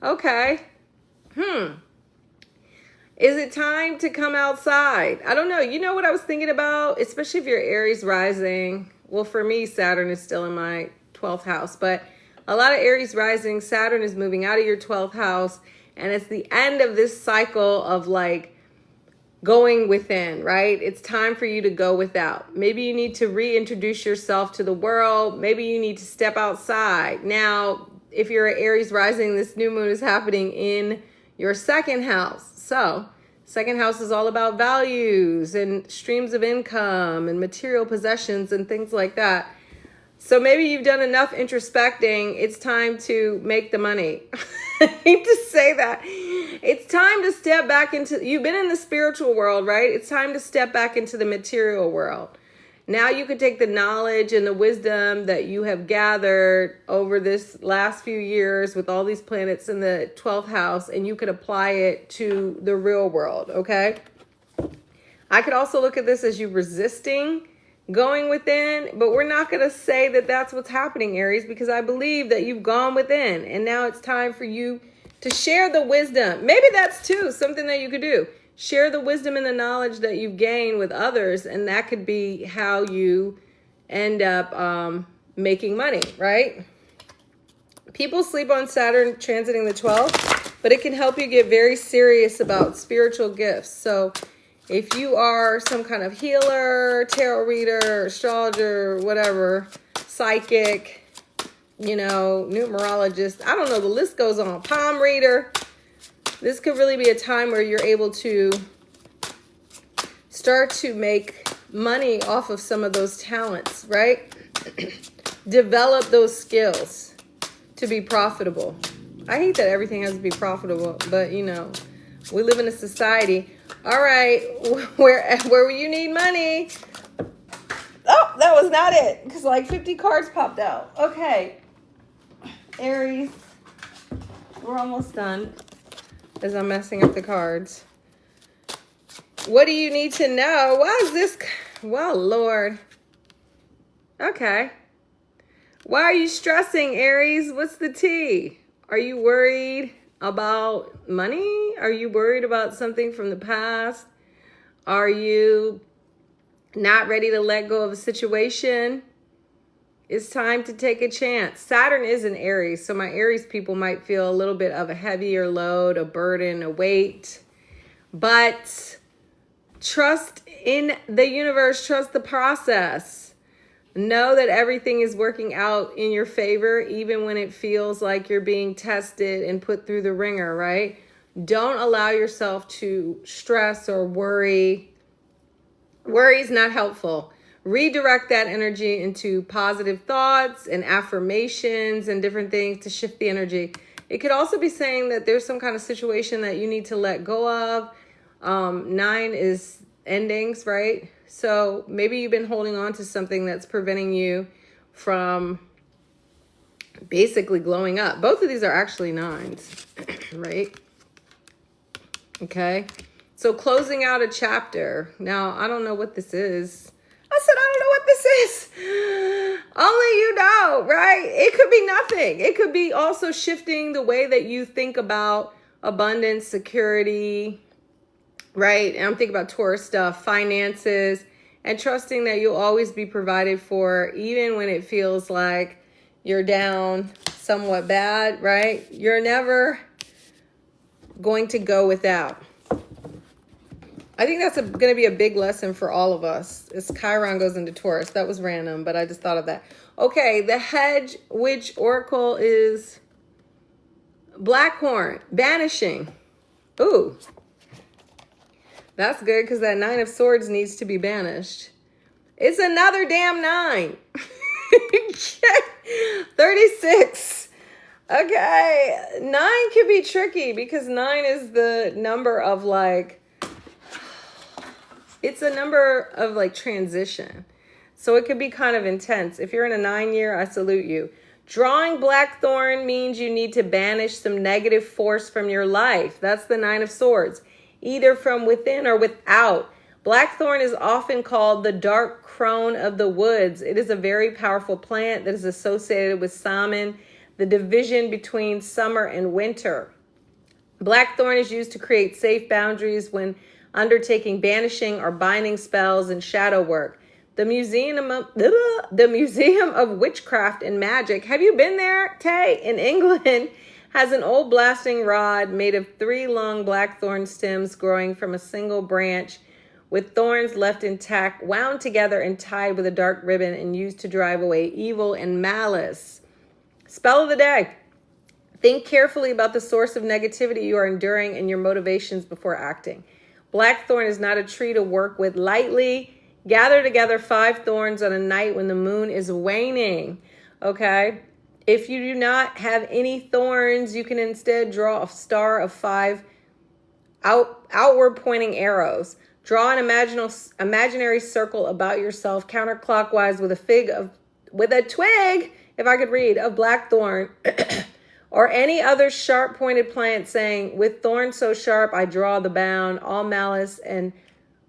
Okay. Is it time to come outside? I don't know. You know what I was thinking about? Especially if you're Aries rising. Well, for me, Saturn is still in my 12th house. But a lot of Aries rising, Saturn is moving out of your 12th house. And it's the end of this cycle of like going within, right? It's time for you to go without. Maybe you need to reintroduce yourself to the world. Maybe you need to step outside. Now, if you're an Aries rising, this new moon is happening in your second house. So, second house is all about values and streams of income and material possessions and things like that. So maybe you've done enough introspecting. It's time to make the money. I hate to say that. It's time to step back into, you've been in the spiritual world, right? It's time to step back into the material world. Now you can take the knowledge and the wisdom that you have gathered over this last few years with all these planets in the 12th house, and you could apply it to the real world, okay? I could also look at this as you resisting going within, but we're not going to say that that's what's happening, Aries, because I believe that you've gone within, and now it's time for you to share the wisdom. Maybe that's too something that you could do. Share the wisdom and the knowledge that you've gained with others, and that could be how you end up making money, right? People sleep on Saturn transiting the 12th, but it can help you get very serious about spiritual gifts. So if you are some kind of healer, tarot reader, astrologer, whatever, psychic, you know, numerologist, I don't know, the list goes on, palm reader, this could really be a time where you're able to start to make money off of some of those talents, right? Develop those skills to be profitable. I hate that everything has to be profitable, but you know, we live in a society. All right, where you need money. Oh, that was not it, because like 50 cards popped out. Okay, Aries, we're almost done. As I'm messing up the cards. What do you need to know? Why is this? Well, Lord. Okay. Why are you stressing, Aries? What's the tea? Are you worried about money? Are you worried about something from the past? Are you not ready to let go of a situation? It's time to take a chance. Saturn is in Aries, so my Aries people might feel a little bit of a heavier load, a burden, a weight. But trust in the universe, trust the process. Know that everything is working out in your favor, even when it feels like you're being tested and put through the ringer, right? Don't allow yourself to stress or worry. Worry is not helpful. Redirect that energy into positive thoughts and affirmations and different things to shift the energy. It could also be saying that there's some kind of situation that you need to let go of. 9 is endings, right? So maybe you've been holding on to something that's preventing you from basically glowing up. Both of these are actually 9s, right? Okay. So closing out a chapter. Now, I don't know what this is. I said, I don't know what this is. Only you know, right? It could be nothing. It could be also shifting the way that you think about abundance, security, right? And I'm thinking about Taurus stuff, finances, and trusting that you'll always be provided for, even when it feels like you're down somewhat bad, right? You're never going to go without. I think that's going to be a big lesson for all of us. As Chiron goes into Taurus. That was random, but I just thought of that. Okay, the hedge witch oracle is Blackhorn, banishing. Ooh. That's good because that 9 of Swords needs to be banished. It's another damn 9. 36. Okay. 9 can be tricky because 9 is the number of like, it's a number of like transition. So it could be kind of intense. If you're in a 9-year, I salute you. Drawing Blackthorn means you need to banish some negative force from your life. That's the 9 of Swords. Either from within or without. Blackthorn is often called the dark crone of the woods. It is a very powerful plant that is associated with Samhain, the division between summer and winter. Blackthorn is used to create safe boundaries when undertaking banishing or binding spells and shadow work. The Museum of Witchcraft and Magic, have you been there, Tay? In England, has an old blasting rod made of 3 long blackthorn stems growing from a single branch with thorns left intact, wound together and tied with a dark ribbon and used to drive away evil and malice. Spell of the day. Think carefully about the source of negativity you are enduring and your motivations before acting. Blackthorn is not a tree to work with lightly. Gather together 5 thorns on a night when the moon is waning. Okay? If you do not have any thorns, you can instead draw a star of 5 outward pointing arrows. Draw an imaginary circle about yourself counterclockwise with a twig, if I could read, of blackthorn or any other sharp pointed plant, saying, with thorns so sharp I draw the bound, all malice and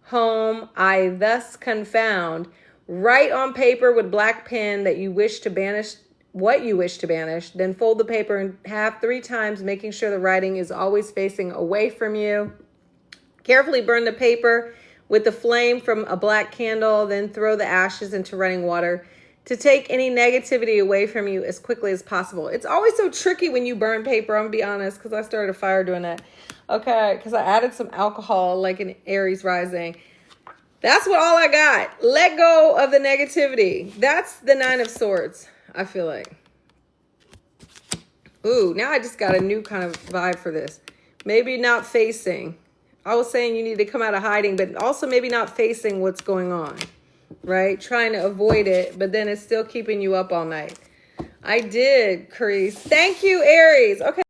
home I thus confound. Write on paper with black pen that you wish to banish what you wish to banish, then fold the paper in half 3 times, making sure the writing is always facing away from you. Carefully burn the paper with the flame from a black candle, then throw the ashes into running water to take any negativity away from you as quickly as possible. It's always so tricky when you burn paper, I'm gonna be honest, because I started a fire doing that. Okay, because I added some alcohol like an Aries rising. That's all I got. Let go of the negativity. That's the 9 of Swords. I feel like. Ooh, now I just got a new kind of vibe for this. Maybe not facing. I was saying you need to come out of hiding, but also maybe not facing what's going on, right? Trying to avoid it, but then it's still keeping you up all night. I did, Carice. Thank you, Aries. Okay.